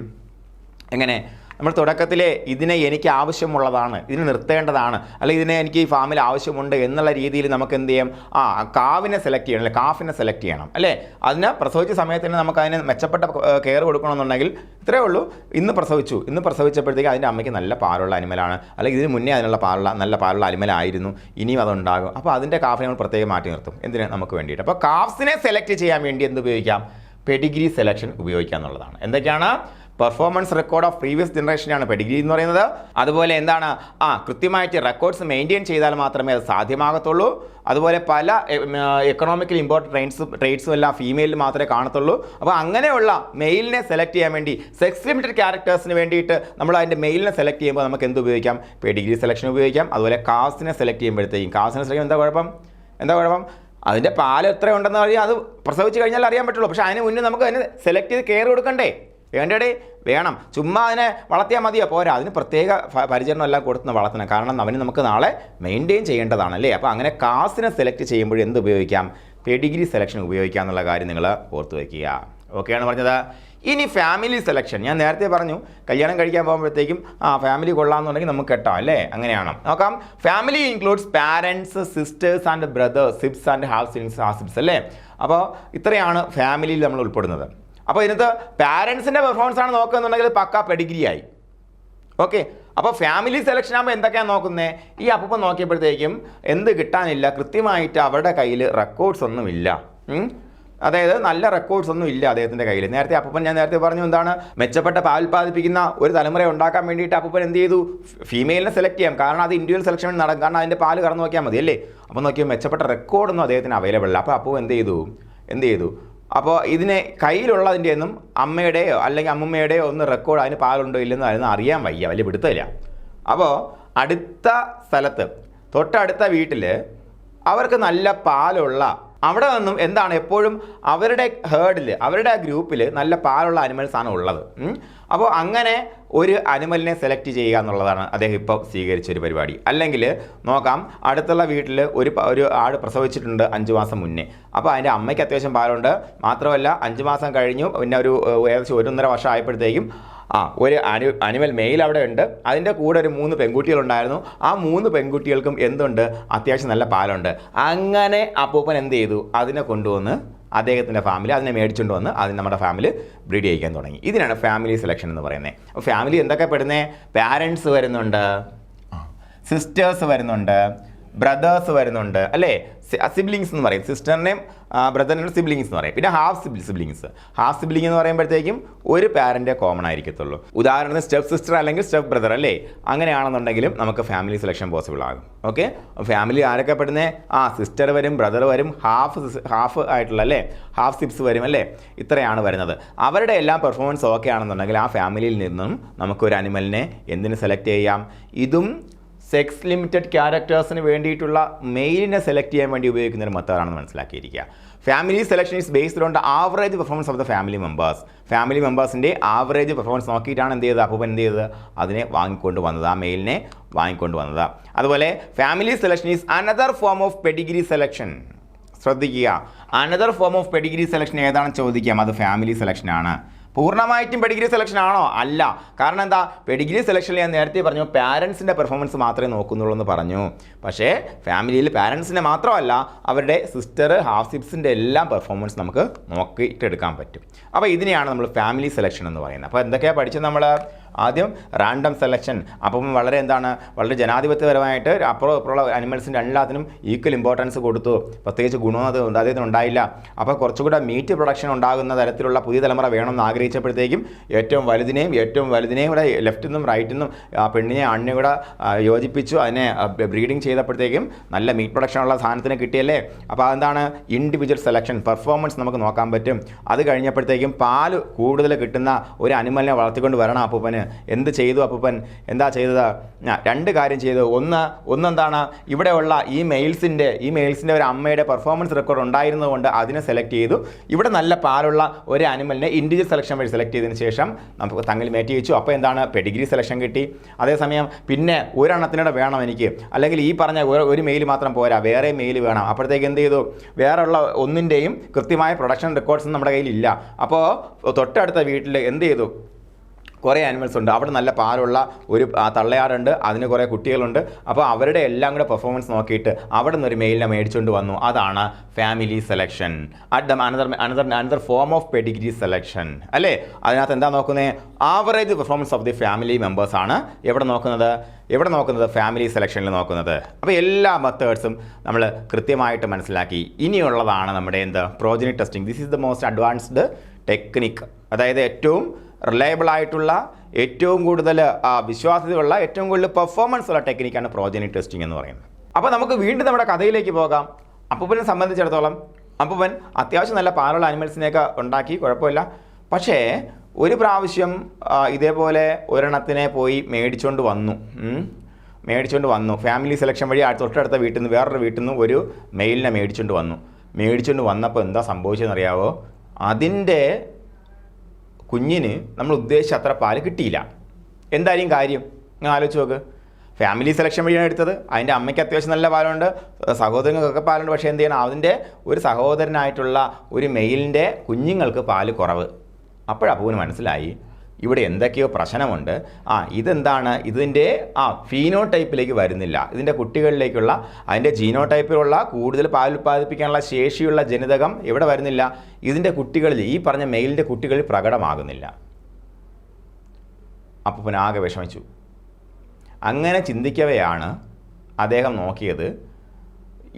എങ്ങനെ? നമ്മൾ തുടക്കത്തിലെ ഇതിനെ എനിക്ക് ആവശ്യമുള്ളതാണ്, ഇതിനെ നിർത്തേണ്ടതാണ്, അല്ലെങ്കിൽ ഇതിനെ എനിക്ക് ഈ ഫാമിൽ ആവശ്യമുണ്ട് എന്നുള്ള രീതിയിൽ നമുക്ക് എന്ത് ചെയ്യാം? കാവിനെ സെലക്ട് ചെയ്യണം, അല്ലെ കാഫിനെ സെലക്ട് ചെയ്യണം അല്ലേ? അതിന് പ്രസവിച്ച സമയത്ത് തന്നെ നമുക്ക് അതിന് മെച്ചപ്പെട്ട കെയർ കൊടുക്കണമെന്നുണ്ടെങ്കിൽ ഇത്രയേ ഉള്ളൂ. ഇന്ന് പ്രസവിച്ചപ്പോഴത്തേക്ക് അതിൻ്റെ അമ്മയ്ക്ക് നല്ല പാലുള്ള അനിമലാണ്, അല്ലെങ്കിൽ ഇതിന് മുന്നേ അതിനുള്ള നല്ല പാലുള്ള അനിമലായിരുന്നു, ഇനിയും അതുണ്ടാകും. അപ്പോൾ അതിൻ്റെ കാഫിനെ നമ്മൾ പ്രത്യേകം മാറ്റി നിർത്തും. എന്തിന്? നമുക്ക് വേണ്ടിയിട്ട്. അപ്പോൾ കാഫ്സിനെ സെലക്ട് ചെയ്യാൻ വേണ്ടി എന്ത് ഉപയോഗിക്കാം? പെഡിഗ്രി സെലക്ഷൻ ഉപയോഗിക്കുക എന്നുള്ളതാണ്. എന്തൊക്കെയാണ്? പെർഫോമൻസ് റെക്കോർഡ് ഓഫ് പ്രീവിയസ് ജനറേഷനാണ് പെഡിഗ്രി എന്ന് പറയുന്നത്. അതുപോലെ എന്താണ് കൃത്യമായിട്ട് റെക്കോർഡ്സ് മെയിൻറ്റെയിൻ ചെയ്താൽ മാത്രമേ അത് സാധ്യമാകത്തുള്ളൂ. അതുപോലെ പല എക്കണോമിക്കലി ഇമ്പോർട്ടൻറ്റ് ട്രേറ്റ്സും എല്ലാം ഫീമെയിലിൽ മാത്രമേ കാണത്തുള്ളൂ. അപ്പോൾ അങ്ങനെയുള്ള മെയിലിനെ സെലക്ട് ചെയ്യാൻ വേണ്ടി സെക്സ് ലിമിറ്റഡ് ക്യാരക്ടേഴ്സിന് വേണ്ടിയിട്ട് നമ്മൾ അതിൻ്റെ മെയിലിനെ സെലക്ട് ചെയ്യുമ്പോൾ നമുക്ക് എന്ത് ഉപയോഗിക്കാം? പെഡിഗ്രി സെലക്ഷൻ ഉപയോഗിക്കാം. അതുപോലെ കാസ്റ്റിനെ സെലക്ട് ചെയ്യുമ്പോഴത്തേക്കും കാസ്റ്റിനെ സെലക്ട് ചെയ്യുമ്പോൾ എന്താ കുഴപ്പം? അതിൻ്റെ പാല് എത്ര ഉണ്ടെന്ന് അറിയാം, അത് പ്രസവിച്ച് കഴിഞ്ഞാൽ അറിയാൻ പറ്റുള്ളൂ. പക്ഷേ അതിന് മുന്നേ നമുക്ക് അതിന് സെലക്ട് ചെയ്ത് കെയർ കൊടുക്കണ്ടേ? വേണ്ടേ? വേണം. ചുമ്മാ അതിനെ വളർത്തിയാൽ മതിയോ? പോരാ, അതിന് പ്രത്യേക പരിചരണം എല്ലാം കൊടുത്ത് വളർത്തണം. കാരണം അവന് നമുക്ക് നാളെ മെയിൻറ്റെയിൻ ചെയ്യേണ്ടതാണല്ലേ. അപ്പോൾ അങ്ങനെ കാസ്റ്റിനെ സെലക്ട് ചെയ്യുമ്പോൾ എന്ത് ഉപയോഗിക്കാം? പെഡിഗ്രി സെലക്ഷൻ ഉപയോഗിക്കുക എന്നുള്ള കാര്യം നിങ്ങൾ ഓർത്ത് വയ്ക്കുക. ഓക്കെയാണ് പറഞ്ഞത്. ഇനി ഫാമിലി സെലക്ഷൻ, ഞാൻ നേരത്തെ പറഞ്ഞു കല്യാണം കഴിക്കാൻ പോകുമ്പോഴത്തേക്കും ഫാമിലി കൊള്ളാമെന്നുണ്ടെങ്കിൽ നമുക്ക് കെട്ടാം അല്ലേ? അങ്ങനെയാണ്. നോക്കാം. Family includes parents, sisters and brothers, sibs and half sibs അല്ലേ? അപ്പോൾ ഇത്രയാണ് ഫാമിലിയിൽ നമ്മൾ ഉൾപ്പെടുന്നത്. അപ്പോൾ ഇതിനകത്ത് പാരൻസിൻ്റെ പെർഫോമൻസ് ആണ് നോക്കുകയെന്നുണ്ടെങ്കിൽ പക്ക പെഡിഗ്രി ആയി. ഓക്കെ. അപ്പോൾ ഫാമിലി സെലക്ഷൻ ആകുമ്പോൾ എന്തൊക്കെയാണ് നോക്കുന്നത്? ഈ അപ്പൂപ്പൻ നോക്കിയപ്പോഴത്തേക്കും എന്ത് കിട്ടാനില്ല, കൃത്യമായിട്ട് അവരുടെ കയ്യിൽ റെക്കോർഡ്സ് ഒന്നുമില്ല. അതായത് നല്ല റെക്കോർഡ്സ് ഒന്നും ഇല്ല അദ്ദേഹത്തിൻ്റെ കയ്യിൽ. നേരത്തെ അപ്പൂപ്പൻ ഞാൻ നേരത്തെ പറഞ്ഞു എന്താണ്, മെച്ചപ്പെട്ട പാൽ ഉൽപ്പാദിപ്പിക്കുന്ന ഒരു തലമുറ ഉണ്ടാക്കാൻ വേണ്ടിയിട്ട് അപ്പൂപ്പൻ എന്ത് ചെയ്തു? ഫീമെയിലിനെ സെലക്ട് ചെയ്യാം. കാരണം അത് ഇൻഡിവിജ്വൽ സെലക്ഷൻ നടക്കും. കാരണം അതിൻ്റെ പാല് കറന്ന് നോക്കിയാൽ മതി അല്ലേ? അപ്പോൾ നോക്കിയാൽ മെച്ചപ്പെട്ട റെക്കോർഡൊന്നും അദ്ദേഹത്തിന് അവൈലബിൾ അല്ല. അപ്പോൾ അപ്പൂപ്പൻ എന്ത് ചെയ്തു? അപ്പോൾ ഇതിനെ കയ്യിലുള്ളതിൻ്റെ ഒന്നും അമ്മയുടെയോ അല്ലെങ്കിൽ അമ്മൂമ്മയുടെയോ ഒന്ന് റെക്കോർഡ് അതിന് പാലുണ്ടോ ഇല്ലെന്ന് അതിന് അറിയാൻ വയ്യ, വലിയ പിടുത്തമില്ല. അപ്പോൾ അടുത്ത സ്ഥലത്ത് തൊട്ടടുത്ത വീട്ടിൽ അവർക്ക് നല്ല പാലുള്ള, അവിടെ നിന്നും എന്താണ് എപ്പോഴും അവരുടെ ഹേർഡിൽ, അവരുടെ ഗ്രൂപ്പിൽ നല്ല പാലുള്ള അനിമൽസാണ് ഉള്ളത്. അപ്പോൾ അങ്ങനെ ഒരു അനിമലിനെ സെലക്ട് ചെയ്യുക എന്നുള്ളതാണ് അദ്ദേഹം ഇപ്പോൾ സ്വീകരിച്ചൊരു പരിപാടി. അല്ലെങ്കിൽ നോക്കാം, അടുത്തുള്ള വീട്ടിൽ ഒരു ആട് പ്രസവിച്ചിട്ടുണ്ട് 5 മാസം മുന്നേ. അപ്പോൾ അതിൻ്റെ അമ്മയ്ക്ക് അത്യാവശ്യം പാലുണ്ട്. മാത്രമല്ല 5 മാസം കഴിഞ്ഞു, പിന്നെ ഒരു ഏകദേശം 1.5 വർഷം ആയപ്പോഴത്തേക്കും ഒരു അനിമൽ മെയിൽ അവിടെ ഉണ്ട്. അതിൻ്റെ കൂടെ ഒരു 3 പെൺകുട്ടികളുണ്ടായിരുന്നു. ആ 3 പെൺകുട്ടികൾക്കും എന്തുണ്ട്? അത്യാവശ്യം നല്ല പാലുണ്ട്. അങ്ങനെ അപ്പൂപ്പൻ എന്ത് ചെയ്തു? അതിനെ കൊണ്ടുവന്ന് അദ്ദേഹത്തിൻ്റെ ഫാമിലി അതിനെ മേടിച്ചുകൊണ്ട് വന്ന് അതിന് നമ്മുടെ ഫാമിലി ബ്രീഡ് ചെയ്യിക്കാൻ തുടങ്ങി. ഇതിനാണ് ഫാമിലി സെലക്ഷൻ എന്ന് പറയുന്നത്. അപ്പോൾ ഫാമിലി എന്തൊക്കെ പെടുന്നത്? പാരൻസ് വരുന്നുണ്ട്, സിസ്റ്റേഴ്സ് വരുന്നുണ്ട്, ബ്രദേഴ്സ് വരുന്നുണ്ട് അല്ലേ? സിബ്ലിങ്സ് എന്ന് പറയും. സിസ്റ്ററിനെയും ബ്രദറിനെയും സിബ്ലിങ്സ് എന്ന് പറയും. പിന്നെ ഹാഫ് സിബ്ലിംഗ് എന്ന് പറയുമ്പോഴത്തേക്കും ഒരു പാരൻ്റ് കോമൺ ആയിരിക്കത്തുള്ളൂ. ഉദാഹരണത്തിന് സ്റ്റെപ്പ് സിസ്റ്റർ അല്ലെങ്കിൽ സ്റ്റെപ്പ് ബ്രദർ അല്ലേ? അങ്ങനെയാണെന്നുണ്ടെങ്കിലും നമുക്ക് ഫാമിലി സെലക്ഷൻ പോസിബിൾ ആകും. ഓക്കെ. ഫാമിലി ആരൊക്കെ പെടുന്നത്? സിസ്റ്റർ വരും, ബ്രദർ വരും, ഹാഫ് ആയിട്ടുള്ള അല്ലേ, ഹാഫ് സിബ്സ് വരും അല്ലേ? ഇത്രയാണ് വരുന്നത്. അവരുടെ എല്ലാം പെർഫോമൻസ് ഓക്കെ ആണെന്നുണ്ടെങ്കിൽ ആ ഫാമിലിയിൽ നിന്നും നമുക്കൊരു അനിമലിനെ എന്തിന് സെലക്ട് ചെയ്യാം? ഇതും സെക്സ് ലിമിറ്റഡ് ക്യാരക്ടേഴ്സിന് വേണ്ടിയിട്ടുള്ള മെയിലിനെ സെലക്ട് ചെയ്യാൻ വേണ്ടി ഉപയോഗിക്കുന്ന ഒരു മെത്തേഡാണെന്ന് മനസ്സിലാക്കിയിരിക്കുക. Family selection is based on the average performance of the family മെമ്പേഴ്സിൻ്റെ ആവറേജ് പെർഫോമൻസ് നോക്കിയിട്ടാണ് എന്ത് ചെയ്തത്? അപ്പൂപ്പൻ എന്ത് ചെയ്തത്? അതിനെ വാങ്ങിക്കൊണ്ട് വന്നത്, ആ മെയിലിനെ വാങ്ങിക്കൊണ്ട് വന്നത്. അതുപോലെ family selection is another form of pedigree selection. ശ്രദ്ധിക്കുക, another form of pedigree selection ഏതാണെന്ന് ചോദിക്കാം. അത് ഫാമിലി സെലക്ഷനാണ്. പൂർണ്ണമായിട്ടും പെഡിഗ്രി സെലക്ഷൻ ആണോ? അല്ല. കാരണം എന്താ? പെഡിഗ്രി സെലക്ഷനിൽ ഞാൻ നേരത്തെ പറഞ്ഞു പാരൻസിൻ്റെ പെർഫോമൻസ് മാത്രമേ നോക്കുന്നുള്ളൂ എന്ന് പറഞ്ഞു. പക്ഷേ ഫാമിലിയിൽ പാരൻസിനെ മാത്രമല്ല അവരുടെ സിസ്റ്റർ, ഹാഫ് സിബ്സിൻ്റെ എല്ലാം പെർഫോമൻസ് നമുക്ക് നോക്കിയിട്ടെടുക്കാൻ പറ്റും. അപ്പോൾ ഇതിനെയാണ് നമ്മൾ ഫാമിലി സെലക്ഷൻ എന്ന് പറയുന്നത്. അപ്പോൾ എന്തൊക്കെയാണ് പഠിച്ചത് നമ്മൾ? ആദ്യം റാൻഡം സെലക്ഷൻ. അപ്പം വളരെ ജനാധിപത്യപരമായിട്ട് അപ്പുറമുള്ള അനിമൽസിൻ്റെ എല്ലാത്തിനും ഈക്വൽ ഇമ്പോർട്ടൻസ് കൊടുത്തു. പ്രത്യേകിച്ച് ഗുണമൊന്നും അദ്ദേഹത്തിന് ഉണ്ടായില്ല. അപ്പോൾ കുറച്ചുകൂടെ മീറ്റ് പ്രൊഡക്ഷൻ ഉണ്ടാകുന്ന തരത്തിലുള്ള പുതിയ തലമുറ വേണമെന്ന് ആഗ്രഹിച്ചപ്പോഴത്തേക്കും ഏറ്റവും വലുതിനെയും കൂടെ ലെഫ്റ്റിൽ നിന്നും റൈറ്റിൽ നിന്നും പെണ്ണിനെ ആണിനെ കൂടെ യോജിപ്പിച്ചു. അതിനെ ബ്രീഡിങ് ചെയ്തപ്പോഴത്തേക്കും നല്ല മീറ്റ് പ്രൊഡക്ഷൻ ഉള്ള സാധനത്തിന് കിട്ടിയല്ലേ. അപ്പോൾ അതെന്താണ്? ഇൻഡിവിജ്വൽ സെലക്ഷൻ, പെർഫോമൻസ് നമുക്ക് നോക്കാൻ പറ്റും. അത് കഴിഞ്ഞപ്പോഴത്തേക്കും പാല് കൂടുതൽ കിട്ടുന്ന ഒരു അനിമലിനെ വളർത്തിക്കൊണ്ട് വരണം അപ്പൂപ്പന്. എന്ത് ചെയ്തു അപ്പൂപ്പൻ? എന്താ ചെയ്തത്? 2 കാര്യം ചെയ്തു. ഒന്നെന്താണ്? ഇവിടെയുള്ള ഈ മെയിൽസിൻ്റെ ഒരു അമ്മയുടെ പെർഫോമൻസ് റെക്കോർഡ് ഉണ്ടായിരുന്നതുകൊണ്ട് അതിനെ സെലക്ട് ചെയ്തു. ഇവിടെ നല്ല പാലുള്ള ഒരു അനിമലിനെ ഇൻഡിവിജ്വൽ സെലക്ഷൻ വഴി സെലക്ട് ചെയ്തതിന് ശേഷം നമുക്ക് തങ്ങളിൽ മേറ്റ് വെച്ചു. അപ്പോൾ എന്താണ്? പെഡിഗ്രി സെലക്ഷൻ കിട്ടി. അതേസമയം പിന്നെ ഒരെണ്ണത്തിനൂടെ വേണം എനിക്ക്, അല്ലെങ്കിൽ ഈ പറഞ്ഞ ഒരു മെയിൽ മാത്രം പോരാ, വേറെ മെയിൽ വേണം. അപ്പോഴത്തേക്ക് എന്ത് ചെയ്തു? വേറെയുള്ള ഒന്നിൻ്റെയും കൃത്യമായ പ്രൊഡക്ഷൻ റെക്കോർഡ്സ് നമ്മുടെ കയ്യിലില്ല. അപ്പോൾ തൊട്ടടുത്ത വീട്ടിൽ എന്ത് ചെയ്തു? കുറേ ആനിമൽസ് ഉണ്ട്. അവിടെ നല്ല പാലുള്ള ഒരു തള്ളയാടുണ്ട്, അതിന് കുറേ കുട്ടികളുണ്ട്. അപ്പോൾ അവരുടെ എല്ലാം കൂടെ പെർഫോമൻസ് നോക്കിയിട്ട് അവിടെ നിന്ന് ഒരു മെയിലിനെ മേടിച്ചുകൊണ്ട് വന്നു. അതാണ് family selection. Another form of pedigree selection അല്ലേ? അതിനകത്ത് എന്താ നോക്കുന്നത്? Average performance of the family മെമ്പേഴ്സാണ് എവിടെ നോക്കുന്നത്? ഫാമിലി സെലക്ഷനിൽ നോക്കുന്നത്. അപ്പോൾ എല്ലാ മെത്തേഡ്സും നമ്മൾ കൃത്യമായിട്ട് മനസ്സിലാക്കി. ഇനിയുള്ളതാണ് നമ്മുടെ progeny testing. This is the most advanced technique. അതായത് ഏറ്റവും റിലയബിൾ ആയിട്ടുള്ള ഏറ്റവും കൂടുതൽ വിശ്വാസ്യതയുള്ള ഏറ്റവും കൂടുതൽ പെർഫോമൻസ് ഉള്ള ടെക്നിക്കാണ് പ്രോജനി ടെസ്റ്റിംഗ് എന്ന് പറയുന്നത്. അപ്പോൾ നമുക്ക് വീണ്ടും നമ്മുടെ കഥയിലേക്ക് പോകാം. അപ്പൂപ്പനെ സംബന്ധിച്ചിടത്തോളം അപ്പൂപ്പൻ അത്യാവശ്യം നല്ല പാലുള്ള ആനിമൽസിനെയൊക്കെ ഉണ്ടാക്കി, കുഴപ്പമില്ല. പക്ഷേ ഒരു പ്രാവശ്യം ഇതേപോലെ ഒരെണ്ണത്തിനെ പോയി മേടിച്ചുകൊണ്ട് വന്നു. ഫാമിലി സെലക്ഷൻ വഴി തൊട്ടടുത്ത വീട്ടിൽ നിന്ന് വേറൊരു വീട്ടിൽ നിന്ന് ഒരു മെയിലിനെ മേടിച്ചുകൊണ്ട് വന്നപ്പോൾ എന്താ സംഭവിച്ചതെന്നറിയാവോ? അതിൻ്റെ കുഞ്ഞിന് നമ്മൾ ഉദ്ദേശിച്ച അത്ര പാല് കിട്ടിയില്ല. എന്തായാലും കാര്യം നിങ്ങൾ ആലോചിച്ച് നോക്ക്. ഫാമിലി സെലക്ഷൻ വഴിയാണ് എടുത്തത്. അതിൻ്റെ അമ്മയ്ക്ക് അത്യാവശ്യം നല്ല പാലുണ്ട്, സഹോദരങ്ങൾക്കൊക്കെ പാലുണ്ട്. പക്ഷേ എന്ത് ചെയ്യണം, അതിൻ്റെ ഒരു സഹോദരനായിട്ടുള്ള ഒരു മെയിലിൻ്റെ കുഞ്ഞുങ്ങൾക്ക് പാല് കുറവ്. അപ്പോഴപ്പൂവിന് മനസ്സിലായി ഇവിടെ എന്തൊക്കെയോ പ്രശ്നമുണ്ട്. ഇതെന്താണ്, ഇതിൻ്റെ ഫീനോടൈപ്പിലേക്ക് വരുന്നില്ല. ഇതിൻ്റെ കുട്ടികളിലേക്കുള്ള അതിൻ്റെ ജീനോടൈപ്പിലുള്ള കൂടുതൽ പാൽ ഉൽപ്പാദിപ്പിക്കാനുള്ള ശേഷിയുള്ള ജനിതകം എവിടെ വരുന്നില്ല, ഇതിൻ്റെ കുട്ടികളിൽ, ഈ പറഞ്ഞ മെയിലിൻ്റെ കുട്ടികളിൽ പ്രകടമാകുന്നില്ല. അപ്പൂപ്പൻ ആകെ വിഷമിച്ചു. അങ്ങനെ ചിന്തിക്കവെയാണ് അദ്ദേഹം നോക്കിയത്,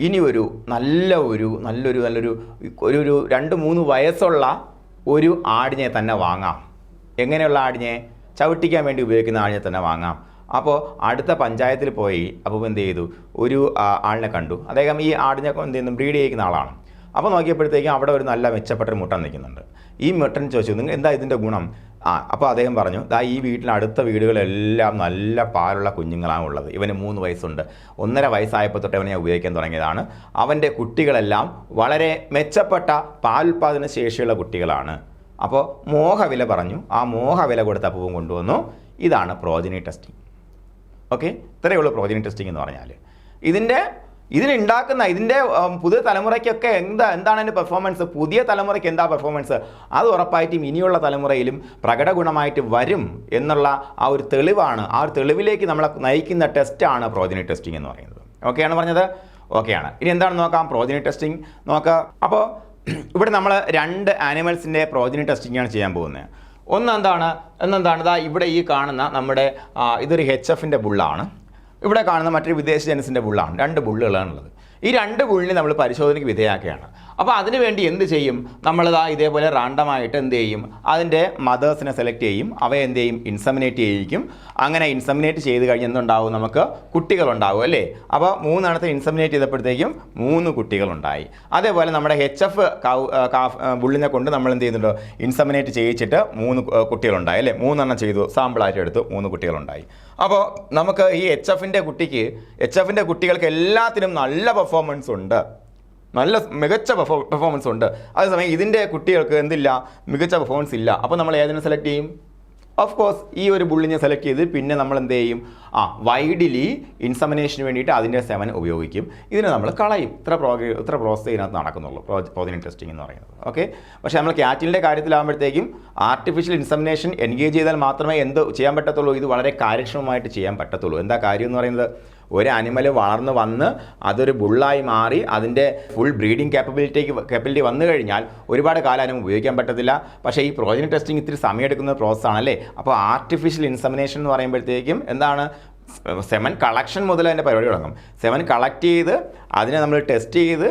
ഇനി നല്ലൊരു 2-3 വയസ്സുള്ള ഒരു ആടിനെ തന്നെ വാങ്ങാം. എങ്ങനെയുള്ള ആടിനെ? ചവിട്ടിക്കാൻ വേണ്ടി ഉപയോഗിക്കുന്ന ആടിനെ തന്നെ വാങ്ങാം. അപ്പോൾ അടുത്ത പഞ്ചായത്തിൽ പോയി അപ്പോൾ എന്ത് ചെയ്തു, ഒരു ആളിനെ കണ്ടു. അദ്ദേഹം ഈ ആടിനെ എന്ത് ചെയ്യുന്നു, ബ്രീഡ് ചെയ്യിക്കുന്ന ആളാണ്. അപ്പോൾ നോക്കിയപ്പോഴത്തേക്കും അവിടെ ഒരു നല്ല മെച്ചപ്പെട്ടൊരു മുട്ടൻ നിൽക്കുന്നുണ്ട്. ഈ മുട്ടൻ ചോദിച്ചു, നിങ്ങൾ എന്താ ഇതിൻ്റെ ഗുണം? അപ്പോൾ അദ്ദേഹം പറഞ്ഞു, ഈ അടുത്ത വീടുകളെല്ലാം നല്ല പാലുള്ള കുഞ്ഞുങ്ങളാണ് ഉള്ളത്. ഇവന് 3 വയസ്സുണ്ട്. 1.5 വയസ്സായപ്പോൾ തൊട്ട് അവനെ ഉപയോഗിക്കാൻ തുടങ്ങിയതാണ്. അവൻ്റെ കുട്ടികളെല്ലാം വളരെ മെച്ചപ്പെട്ട പാലുൽപാദന ശേഷിയുള്ള കുട്ടികളാണ്. അപ്പോൾ മോഹവില പറഞ്ഞു. ആ മോഹവില കൊടുത്ത അപ്പൂപ്പൻ കൊണ്ടുവന്നു. ഇതാണ് പ്രോജനി ടെസ്റ്റിംഗ്. ഓക്കെ, ഇത്രയേ ഉള്ളൂ പ്രോജനി ടെസ്റ്റിംഗ് എന്ന് പറഞ്ഞാൽ. ഇതിനുണ്ടാക്കുന്ന ഇതിൻ്റെ പുതിയ തലമുറയ്ക്കൊക്കെ എന്താണ് അതിൻ്റെ പെർഫോമൻസ്, പുതിയ തലമുറയ്ക്ക് എന്താ പെർഫോമൻസ്, അത് ഉറപ്പായിട്ടും ഇനിയുള്ള തലമുറയിലും പ്രകട ഗുണമായിട്ട് വരും എന്നുള്ള ആ ഒരു തെളിവാണ്. ആ ഒരു തെളിവിലേക്ക് നമ്മളെ നയിക്കുന്ന ടെസ്റ്റാണ് പ്രോജനി ടെസ്റ്റിംഗ് എന്ന് പറയുന്നത്. ഓക്കെയാണ് പറഞ്ഞത്? ഓക്കെയാണ്. ഇനി എന്താണെന്ന് നോക്കാം, പ്രോജനി ടെസ്റ്റിംഗ് നോക്കാം. അപ്പോൾ ഇവിടെ നമ്മൾ 2 ആനിമൽസിൻ്റെ പ്രോജനി ടെസ്റ്റിംഗാണ് ചെയ്യാൻ പോകുന്നത്. എന്താണ് ഇവിടെ ഈ കാണുന്ന നമ്മുടെ ഇതൊരു HFൻ്റെ ബുള്ളാണ്. ഇവിടെ കാണുന്ന മറ്റൊരു വിദേശ ജനസിൻ്റെ ബുള്ളാണ്. 2 ബുള്ളുകളാണുള്ളത്. ഈ 2 ബുള്ളിനെ നമ്മൾ പരിശോധനയ്ക്ക് വിധേയാക്കുകയാണ്. അപ്പോൾ അതിനുവേണ്ടി എന്ത് ചെയ്യും, ഇതേപോലെ റാൻഡമായിട്ട് എന്ത് ചെയ്യും, അതിൻ്റെ മദേഴ്സിനെ സെലക്ട് ചെയ്യും. അവയെ എന്ത് ചെയ്യും, ഇൻസെമിനേറ്റ് ചെയ്യിക്കും. അങ്ങനെ ഇൻസെമിനേറ്റ് ചെയ്ത് കഴിഞ്ഞ് എന്തുണ്ടാവും, നമുക്ക് കുട്ടികളുണ്ടാവും അല്ലേ. അപ്പോൾ 3 എണ്ണത്തെ ഇൻസെമിനേറ്റ് ചെയ്തപ്പോഴത്തേക്കും 3 കുട്ടികളുണ്ടായി. അതേപോലെ നമ്മുടെ HF ബുള്ളിനെ കൊണ്ട് നമ്മൾ എന്ത് ചെയ്യുന്നുണ്ടോ, ഇൻസെമിനേറ്റ് ചെയ്യിച്ചിട്ട് 3 കുട്ടികളുണ്ടായി അല്ലേ. 3 എണ്ണം ചെയ്തു, സാമ്പിളായിട്ട് എടുത്തു, 3 കുട്ടികളുണ്ടായി. അപ്പോൾ നമുക്ക് ഈ HFൻ്റെ കുട്ടികൾക്ക് എല്ലാത്തിനും നല്ല പെർഫോമൻസ് ഉണ്ട്, നല്ല മികച്ച പെർഫോമൻസ് ഉണ്ട്. അതേസമയം ഇതിൻ്റെ കുട്ടികൾക്ക് എന്തില്ല, മികച്ച പെർഫോമൻസ് ഇല്ല. അപ്പോൾ നമ്മൾ ഏതിനെ സെലക്ട് ചെയ്യും? ഓഫ് കോഴ്സ് ഈ ഒരു ബുള്ളിനെ സെലക്ട് ചെയ്ത് പിന്നെ നമ്മൾ എന്ത് ചെയ്യും, വൈഡിലി ഇൻസെമിനേഷന് വേണ്ടിയിട്ട് അതിൻ്റെ സെമൻ ഉപയോഗിക്കും. ഇതിനെ നമ്മൾ കളയും. ഇത്ര പ്രോസസ് ഇതിനകത്ത് നടക്കുന്നുള്ളൂ പ്രോജനി ടെസ്റ്റിംഗ് എന്ന് പറയുന്നത്. ഓക്കെ, പക്ഷേ നമ്മൾ ക്യാറ്റിലിൻ്റെ കാര്യത്തിലാകുമ്പോഴത്തേക്കും ആർട്ടിഫിഷ്യൽ ഇൻസെമിനേഷൻ എൻഗേജ് ചെയ്താൽ മാത്രമേ എന്ത് ചെയ്യാൻ പറ്റത്തുള്ളൂ, ഇത് വളരെ കാര്യക്ഷമമായിട്ട് ചെയ്യാൻ പറ്റത്തുള്ളൂ. എന്താ കാര്യം എന്ന് പറയുന്നത്, ഒരു ആനിമൽ വളർന്ന് വന്ന് അതൊരു ബുള്ളായി മാറി അതിൻ്റെ ഫുൾ ബ്രീഡിംഗ് കാപ്പബിലിറ്റി വന്നു കഴിഞ്ഞാൽ ഒരുപാട് കാലം അതിനും ഉപയോഗിക്കാൻ പറ്റത്തില്ല. പക്ഷേ ഈ പ്രോജനി ടെസ്റ്റിംഗ് ഇത്തിരി സമയമെടുക്കുന്ന പ്രോസസ്സാണല്ലേ. അപ്പോൾ ആർട്ടിഫിഷ്യൽ ഇൻസെമിനേഷൻ എന്ന് പറയുമ്പോഴത്തേക്കും എന്താണ്, സെമൻ കളക്ഷൻ മുതൽ അതിൻ്റെ പരിപാടി തുടങ്ങും. സെമൻ കളക്ട് ചെയ്ത് അതിനെ നമ്മൾ ടെസ്റ്റ് ചെയ്ത്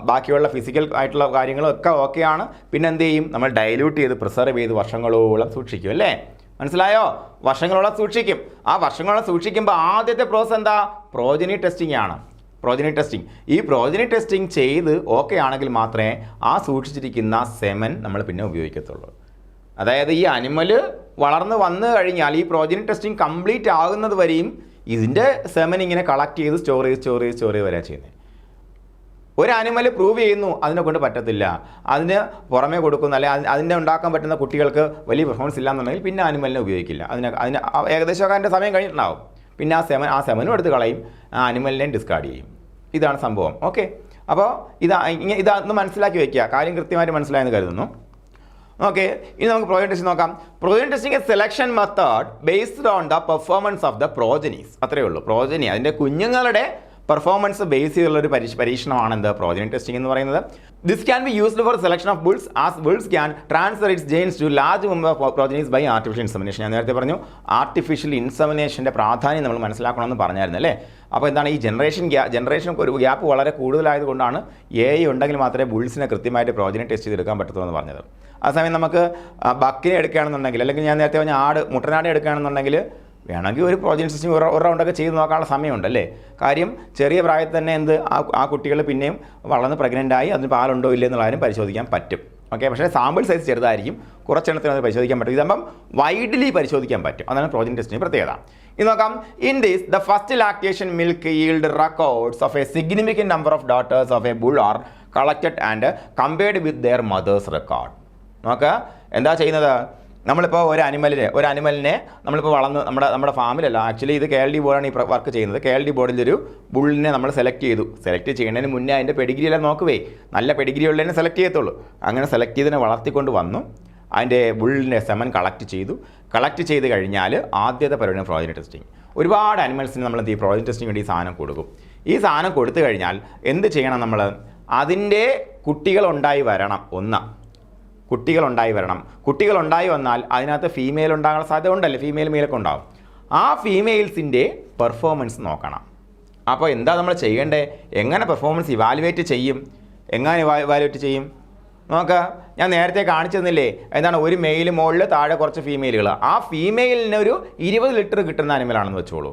ബാക്കിയുള്ള ഫിസിക്കൽ ആയിട്ടുള്ള കാര്യങ്ങളൊക്കെ ഓക്കെയാണ്. പിന്നെ എന്ത് ചെയ്യും, നമ്മൾ ഡൈല്യൂട്ട് ചെയ്ത് പ്രിസർവ് ചെയ്ത് വർഷങ്ങളോളം സൂക്ഷിക്കും അല്ലേ. മനസ്സിലായോ? വർഷങ്ങളോളം സൂക്ഷിക്കും. ആ വർഷങ്ങളോളം സൂക്ഷിക്കുമ്പോൾ ആദ്യത്തെ പ്രോസസ് എന്താ, പ്രോജനി ടെസ്റ്റിംഗ് ആണ്. ഈ പ്രോജനി ടെസ്റ്റിംഗ് ചെയ്ത് ഓക്കെ ആണെങ്കിൽ മാത്രമേ ആ സൂക്ഷിച്ചിരിക്കുന്ന സെമൻ നമ്മൾ പിന്നെ ഉപയോഗിക്കത്തുള്ളൂ. അതായത് ഈ അനിമൽ വളർന്ന് വന്നു കഴിഞ്ഞാൽ ഈ പ്രോജനി ടെസ്റ്റിംഗ് കംപ്ലീറ്റ് ആകുന്നത് വരെയും ഇതിൻ്റെ സെമൻ ഇങ്ങനെ കളക്ട് ചെയ്ത് സ്റ്റോർ ചെയ്ത് വരാൻ ചെയ്യുന്നത്. ഒരു ആനിമൽ പ്രൂവ് ചെയ്യുന്നു അതിനെ കൊണ്ട് പറ്റത്തില്ല, അതിന് പുറമേ കൊടുക്കുന്നു, അല്ലെങ്കിൽ അതിൻ്റെ ഉണ്ടാക്കാൻ പറ്റുന്ന കുട്ടികൾക്ക് വലിയ പെർഫോമൻസ് ഇല്ലാന്നുണ്ടെങ്കിൽ പിന്നെ ആനിമലിനെ ഉപയോഗിക്കില്ല. അതിന് ഏകദേശമൊക്കെ അതിൻ്റെ സമയം കഴിഞ്ഞിട്ടുണ്ടാവും. പിന്നെ ആ സെമനും എടുത്ത് കളയും, ആ ആനിമലിനെയും ഡിസ്കാർഡ് ചെയ്യും. ഇതാണ് സംഭവം. ഓക്കെ, അപ്പോൾ ഇതൊന്ന് മനസ്സിലാക്കി വയ്ക്കുക. കാര്യം കൃത്യമായിട്ട് മനസ്സിലായെന്ന് കരുതുന്നു. ഓക്കെ, ഇനി നമുക്ക് പ്രോജനി ടെസ്റ്റിംഗ് നോക്കാം. Progeny testing A selection method based on the performance of the progenies. അത്രയേ ഉള്ളൂ. പ്രോജനി അതിൻ്റെ കുഞ്ഞുങ്ങളുടെ പെർഫോമൻസ് ബേസ് ചെയ്തുള്ള ഒരു പരീക്ഷണമാണ് എന്ത് പ്രോജനി ടെസ്റ്റിംഗ് എന്ന് പറയുന്നത്. This can be used for selection of bulls as bulls can transfer its genes to large number of progenies by artificial insemination. ഞാൻ നേരത്തെ പറഞ്ഞു ആർട്ടിഫിഷ്യൽ ഇൻസെമിനേഷൻ്റെ പ്രാധാന്യം നമ്മൾ മനസ്സിലാക്കണമെന്ന് പറഞ്ഞായിരുന്നു അല്ലേ. അപ്പോൾ എന്താണ് ഈ ജനറേഷൻ ഒരു ഗ്യാപ്പ് വളരെ കൂടുതലായതുകൊണ്ടാണ് AI ഉണ്ടെങ്കിൽ മാത്രമേ ബുൾസിനെ കൃത്യമായിട്ട് പ്രോജനി ടെസ്റ്റ് ചെയ്തെടുക്കാൻ പറ്റത്തുള്ളൂ എന്ന് പറഞ്ഞത്. അതേസമയം നമുക്ക് ബക്കിനെ എടുക്കുകയാണെന്നുണ്ടെങ്കിൽ, അല്ലെങ്കിൽ ഞാൻ നേരത്തെ പറഞ്ഞ മുട്ടനാടിനെ എടുക്കുകയാണെന്നുണ്ടെങ്കിൽ വേണമെങ്കിൽ ഒരു പ്രോജനി ടെസ്റ്റിംഗ് ഒരു റൗണ്ടൊക്കെ ചെയ്ത് നോക്കാനുള്ള സമയമുണ്ടല്ലേ. കാര്യം ചെറിയ പ്രായത്തിൽ തന്നെ ആ കുട്ടികൾ പിന്നെയും വളർന്ന് പ്രഗ്നൻ്റായി അതിന് പാലുണ്ടോ ഇല്ല എന്നുള്ള കാര്യം പരിശോധിക്കാൻ പറ്റും. ഓക്കെ, പക്ഷേ സാമ്പിൾ സൈസ് ചെറുതായിരിക്കും, കുറച്ചെണ്ണത്തിന് അത് പരിശോധിക്കാൻ പറ്റും. ഇതാകുമ്പം വൈഡ്ലി പരിശോധിക്കാൻ പറ്റും. അതാണ് പ്രോജനി ടെസ്റ്റിൻ്റെ പ്രത്യേകത. ഇത് നോക്കാം. In this the first lactation milk yield records of a significant number of daughters of a bull are collected and compared with their mothers record. നോക്കുക എന്താ ചെയ്യുന്നത്. നമ്മളിപ്പോൾ ഒരു അനിമലിനെ നമ്മളിപ്പോൾ വളർന്ന് നമ്മുടെ ഫാമിലല്ല, ആക്ച്വലി ഇത് KLD ബോർഡാണ് ഈ വർക്ക് ചെയ്യുന്നത്. KLD ബോർഡിലൊരു ബുള്ളിനെ നമ്മൾ സെലക്ട് ചെയ്യുന്നതിന് മുന്നേ അതിൻ്റെ പെഡിഗ്രി എല്ലാം നോക്കുവേ, നല്ല പെഡിഗ്രി ഉള്ളതിനെ സെലക്ട് ചെയ്യത്തുള്ളൂ. അങ്ങനെ സെലക്ട് ചെയ്തതിനെ വളർത്തിക്കൊണ്ട് വന്നു അതിൻ്റെ ബുള്ളിൻ്റെ സെമൻ കളക്ട് ചെയ്ത് കഴിഞ്ഞാൽ ആദ്യത്തെ പരിപാടിയാണ് പ്രോജനി ടെസ്റ്റിംഗ്. ഒരുപാട് അനിമൽസിന് നമ്മൾ ഈ പ്രോജനി ടെസ്റ്റിംഗ് വേണ്ടി ഈ സാധനം കൊടുക്കും. ഈ സാധനം കൊടുത്തു കഴിഞ്ഞാൽ എന്ത് ചെയ്യണം നമ്മൾ, അതിൻ്റെ കുട്ടികളുണ്ടായി വരണം. കുട്ടികളുണ്ടായി വന്നാൽ അതിനകത്ത് ഫീമെയിൽ ഉണ്ടാകാൻ സാധ്യത ഉണ്ടല്ലേ, ഫീമെയിൽ മെയിലൊക്കെ ഉണ്ടാകും. ആ ഫീമെയിൽസിൻ്റെ പെർഫോമൻസ് നോക്കണം. അപ്പോൾ എന്താ നമ്മൾ ചെയ്യേണ്ടത്, എങ്ങനെ പെർഫോമൻസ് ഇവാലുവേറ്റ് ചെയ്യും നോക്കുക. ഞാൻ നേരത്തെ കാണിച്ചു തന്നില്ലേ, എന്താണ് ഒരു മെയിൽ മുകളിൽ താഴെ കുറച്ച് ഫീമെയിലുകൾ. ആ ഫീമെയിലിന് ഒരു 20 ലിറ്റർ കിട്ടുന്ന അനിമലാണെന്ന് വെച്ചോളൂ.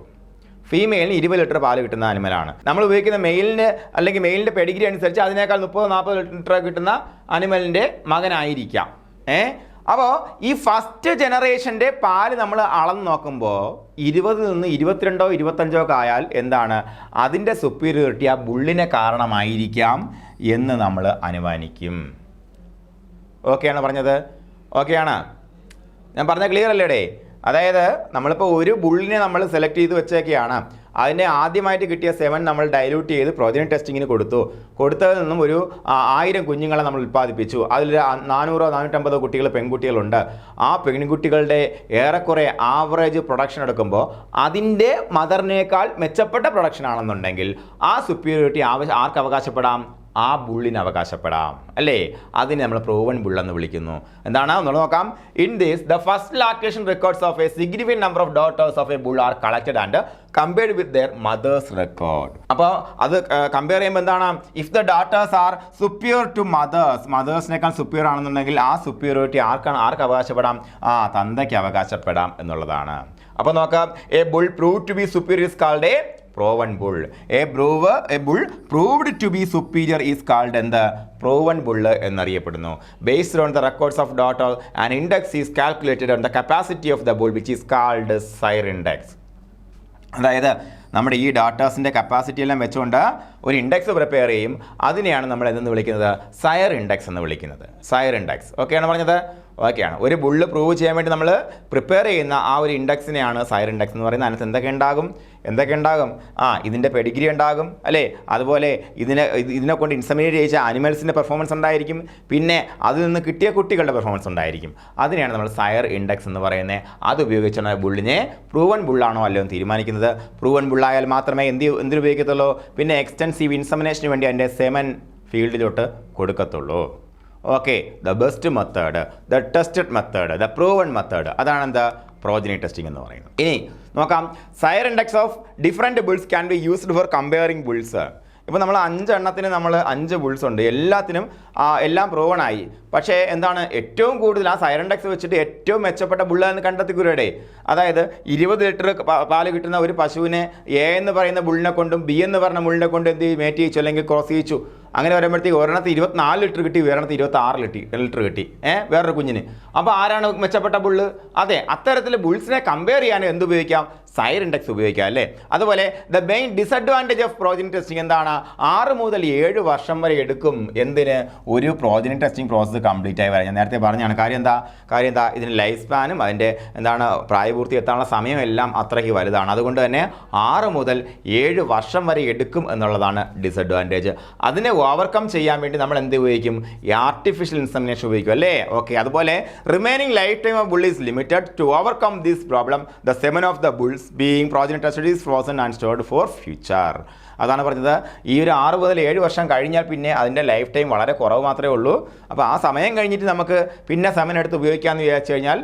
ഫീമെയിലിന് 20 ലിറ്റർ പാല് കിട്ടുന്ന അനിമലാണ്. നമ്മൾ ഉപയോഗിക്കുന്ന മെയിലിന് അല്ലെങ്കിൽ മെയിലിൻ്റെ പെഡിഗ്രി അനുസരിച്ച് അതിനേക്കാൾ 30-40 ലിറ്റർ കിട്ടുന്ന അനിമലിൻ്റെ മകനായിരിക്കാം. അപ്പോൾ ഈ ഫസ്റ്റ് ജനറേഷൻ്റെ പാല് നമ്മൾ അളന്ന് നോക്കുമ്പോൾ 20 നിന്ന് 22 25 ഒക്കെ ആയാൽ എന്താണ് അതിൻ്റെ സുപ്പീരിയോറിറ്റി ആ ബുള്ളിനെ കാരണമായിരിക്കാം എന്ന് നമ്മൾ അനുമാനിക്കും. ഓക്കെയാണ് പറഞ്ഞത്? ഓക്കെയാണ് ഞാൻ പറഞ്ഞത്? ക്ലിയർ അല്ലേടേ? അതായത് നമ്മളിപ്പോൾ ഒരു ബുള്ളിനെ നമ്മൾ സെലക്ട് ചെയ്ത് വെച്ചൊക്കെയാണ്. അതിനെ ആദ്യമായിട്ട് കിട്ടിയ 7 നമ്മൾ ഡൈല്യൂട്ട് ചെയ്ത് പ്രോജനി ടെസ്റ്റിങ്ങിന് കൊടുത്തതിൽ നിന്നും ഒരു 1000 കുഞ്ഞുങ്ങളെ നമ്മൾ ഉൽപ്പാദിപ്പിച്ചു. അതിൽ 400-450 കുട്ടികൾ പെൺകുട്ടികളുണ്ട്. ആ പെൺകുട്ടികളുടെ ഏറെക്കുറെ ആവറേജ് പ്രൊഡക്ഷൻ എടുക്കുമ്പോൾ അതിൻ്റെ മദറിനേക്കാൾ മെച്ചപ്പെട്ട പ്രൊഡക്ഷൻ ആണെന്നുണ്ടെങ്കിൽ ആ സുപ്പീരിയോറിറ്റി ആർക്ക് അവകാശപ്പെടാം? ആ ബുള്ളിന് അവകാശപ്പെടാം അല്ലേ. അതിനെ നമ്മൾ പ്രൂവൺ ബുൾ എന്ന് വിളിക്കുന്നു. എന്താണ് നമ്മൾ നോക്കാം. In this the first lactation records of a significant number of daughters of a bull are collected and compared with their mothers record. അപ്പോൾ അത് കമ്പയർ ചെയ്യുമ്പോൾ എന്താണ്, if the daughters are superior to മദേഴ്സിനേക്കാൾ സുപ്പീരിയർ ആണെന്നുണ്ടെങ്കിൽ ആ superiority ആർക്ക് അവകാശപ്പെടാം? തന്തയ്ക്ക് അവകാശപ്പെടാം എന്നുള്ളതാണ്. അപ്പോൾ നോക്കാം. A bull prove to be superior is called a proven bull. A bull proved to be superior is called എന്ത്? proven bull എന്നറിയപ്പെടുന്നു. Based on the records of data, an index is calculated on the capacity of the bull which is called Sire index. അതായത് നമ്മുടെ ഈ ഡാറ്റാസിൻ്റെ capacity എല്ലാം വെച്ചുകൊണ്ട് ഒരു index prepare ചെയ്യും. അതിനെയാണ് നമ്മൾ എന്തെന്ന് വിളിക്കുന്നത്? സയർ ഇൻഡെക്സ് എന്ന് വിളിക്കുന്നത്. സയർ ഇൻഡെക്സ്. ഓക്കെയാണ് പറഞ്ഞത്? ഓക്കെയാണ്. ഒരു ബുള്ള് പ്രൂവ് ചെയ്യാൻ വേണ്ടി നമ്മൾ പ്രിപ്പയർ ചെയ്യുന്ന ആ ഒരു ഇൻഡെക്സിനെയാണ് സയർ ഇൻഡെക്സ് എന്ന് പറയുന്നത്. അതിനകത്ത് എന്തൊക്കെ ഉണ്ടാകും? ഇതിൻ്റെ പെഡിഗ്രി ഉണ്ടാകും അല്ലേ. അതുപോലെ ഇതിനെ കൊണ്ട് ഇൻസെമിനേറ്റ് ചെയ്യിച്ച അനിമൽസിൻ്റെ പെർഫോമൻസ് ഉണ്ടായിരിക്കും. പിന്നെ അതിൽ നിന്ന് കിട്ടിയ കുട്ടികളുടെ പെർഫോമൻസ് ഉണ്ടായിരിക്കും. അതിനെയാണ് നമ്മൾ സയർ ഇൻഡെക്സ് എന്ന് പറയുന്നത്. അത് ഉപയോഗിച്ചാണ് ബുള്ളിനെ പ്രൂവൺ ബുള്ളാണോ അല്ലയോ എന്ന് തീരുമാനിക്കുന്നത്. പ്രൂവൺ ബുള്ളായാൽ മാത്രമേ എന്തിനുപയോഗിക്കത്തുള്ളൂ? പിന്നെ എക്സ്റ്റൻസീവ് ഇൻസെമിനേഷന് വേണ്ടി അതിൻ്റെ സെമൻ ഫീൽഡിലോട്ട് കൊടുക്കത്തുള്ളൂ. Okay, the best method, the tested method, the proven method, അതാണ് എന്താ പ്രോജനി ടെസ്റ്റിംഗ് എന്ന് പറയുന്നത്. ഇനി നോക്കാം. Sire index of different bulls can be used for comparing bulls. ഇപ്പോൾ നമ്മൾ 5 എണ്ണത്തിന് നമ്മൾ 5 ബുൾസ് ഉണ്ട്. എല്ലാം പ്രൂവൺ ആയി. പക്ഷേ എന്താണ് ഏറ്റവും കൂടുതൽ ആ സയർ ഇൻഡെക്സ് വെച്ചിട്ട് ഏറ്റവും മെച്ചപ്പെട്ട ബുള്ള എന്ന് കണ്ടെത്തിക്കൂടെ. അതായത് 20 ലിറ്റർ പാല് കിട്ടുന്ന ഒരു പശുവിനെ A എന്ന് പറയുന്ന ബുള്ളിനെ കൊണ്ടും B എന്ന് പറയുന്ന ബുള്ളിനെ കൊണ്ടും മേറ്റ് ചെയ്യിച്ചു അല്ലെങ്കിൽ ക്രോസ് ചെയ്യിച്ചു. അങ്ങനെ വരുമ്പോഴത്തേക്ക് ഒരെണ്ണത്ത് 24 ലിറ്റർ കിട്ടി, വേറെണ്ണത്ത് 26 ലിറ്റർ കിട്ടി വേറൊരു കുഞ്ഞിന്. അപ്പോൾ ആരാണ് മെച്ചപ്പെട്ട ബുള്ള്? അതെ, അത്തരത്തിൽ ബുൾസിനെ കമ്പയർ ചെയ്യാൻ എന്തുപയോഗിക്കാം? സയർ ഇൻഡെക്സ് ഉപയോഗിക്കാം അല്ലേ. അതുപോലെ the main disadvantage of progeny testing എന്താണ്? 6 മുതൽ 7 വർഷം വരെ എടുക്കും എന്തിന്? ഒരു പ്രോജനി ടെസ്റ്റിംഗ് പ്രോസസ്സ് കംപ്ലീറ്റ് ആയി വരാം. ഞാൻ നേരത്തെ പറഞ്ഞാണ്. കാര്യം എന്താ ഇതിന് ലൈഫ് സ്പാനും അതിൻ്റെ പ്രായപൂർത്തി എത്താനുള്ള സമയം എല്ലാം അത്രയ്ക്ക് വലുതാണ്. അതുകൊണ്ട് തന്നെ 6 മുതൽ 7 വർഷം വരെ എടുക്കും എന്നുള്ളതാണ് ഡിസഡ്വാൻറ്റേജ്. അതിനെ ഓവർകം ചെയ്യാൻ വേണ്ടി നമ്മൾ എന്ത് ഉപയോഗിക്കും? ഈ ആർട്ടിഫിഷ്യൽ ഇൻസെമിനേഷൻ ഉപയോഗിക്കും അല്ലേ. ഓക്കെ, അതുപോലെ remaining life time of bull is limited. To overcome this problem the semen of the bulls being progeny tested is frozen and stored for future. അതാണ് പറഞ്ഞത്, ഈ ഒരു 6 മുതൽ 7 വർഷം കഴിഞ്ഞാൽ പിന്നെ അതിൻ്റെ ലൈഫ് ടൈം വളരെ കുറവ് മാത്രമേ ഉള്ളൂ. അപ്പോൾ ആ സമയം കഴിഞ്ഞിട്ട് നമുക്ക് പിന്നെ സെമൻ എടുത്ത് ഉപയോഗിക്കാമെന്ന് വിചാരിച്ചു കഴിഞ്ഞാൽ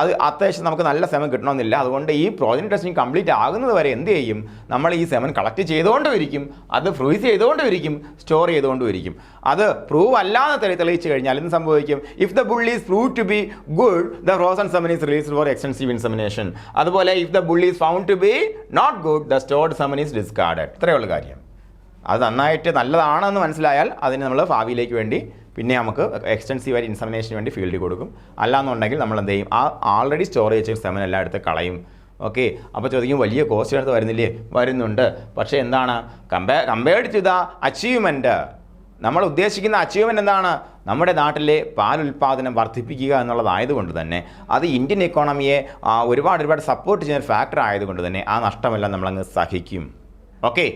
അത് അത്യാവശ്യം നമുക്ക് നല്ല സെമൻ കിട്ടണമെന്നില്ല. അതുകൊണ്ട് ഈ പ്രോജനി ടെസ്റ്റിംഗ് കംപ്ലീറ്റ് ആകുന്നത് വരെ എന്ത് ചെയ്യും, നമ്മൾ ഈ സെമൻ കളക്ട് ചെയ്തുകൊണ്ടും ഇരിക്കും, അത് ഫ്രീസ് ചെയ്തുകൊണ്ടും ഇരിക്കും, സ്റ്റോർ ചെയ്തുകൊണ്ടും ഇരിക്കും. അത് പ്രൂവ് അല്ലാതെ തെളിയിച്ചു കഴിഞ്ഞാൽ എന്ത് സംഭവിക്കും? If the bull is prove to be good, the frozen semen is released for extensive insemination. അതുപോലെ if the bull is found to be not good, the stored semen is discarded. ഇത്രയുള്ള കാര്യം. അത് നന്നായിട്ട് നല്ലതാണെന്ന് മനസ്സിലായാൽ അതിന് നമ്മൾ ഭാവിയിലേക്ക് വേണ്ടി പിന്നെ നമുക്ക് എക്സ്റ്റൻസീവായിട്ട് ഇൻസെമിനേഷന് വേണ്ടി ഫീൽഡ് കൊടുക്കും. അല്ലാന്നുണ്ടെങ്കിൽ നമ്മൾ എന്ത് ചെയ്യും, ആ ആൾറെഡി സ്റ്റോർ ചെയ്ത സെമൻ എല്ലാം എടുത്ത് കളയും. ഓക്കെ, അപ്പോൾ ചോദിക്കും വലിയ കോസ്റ്റ് എടുത്ത് വരുന്നില്ലേ? വരുന്നുണ്ട്. പക്ഷേ എന്താണ്, കമ്പയർഡ് ടു ദ അച്ചീവ്മെൻറ്റ്, നമ്മൾ ഉദ്ദേശിക്കുന്ന അച്ചീവ്മെൻറ്റ് എന്താണ്? നമ്മുടെ നാട്ടിലെ പാലുൽപാദനം വർദ്ധിപ്പിക്കുക എന്നുള്ളതായതുകൊണ്ട് തന്നെ അത് ഇന്ത്യൻ എക്കോണമിയെ ഒരുപാട് സപ്പോർട്ട് ചെയ്യുന്ന ഒരു ഫാക്ടർ ആയതുകൊണ്ട് തന്നെ ആ നഷ്ടമെല്ലാം നമ്മളങ്ങ് സഹിക്കും. ഓക്കെ,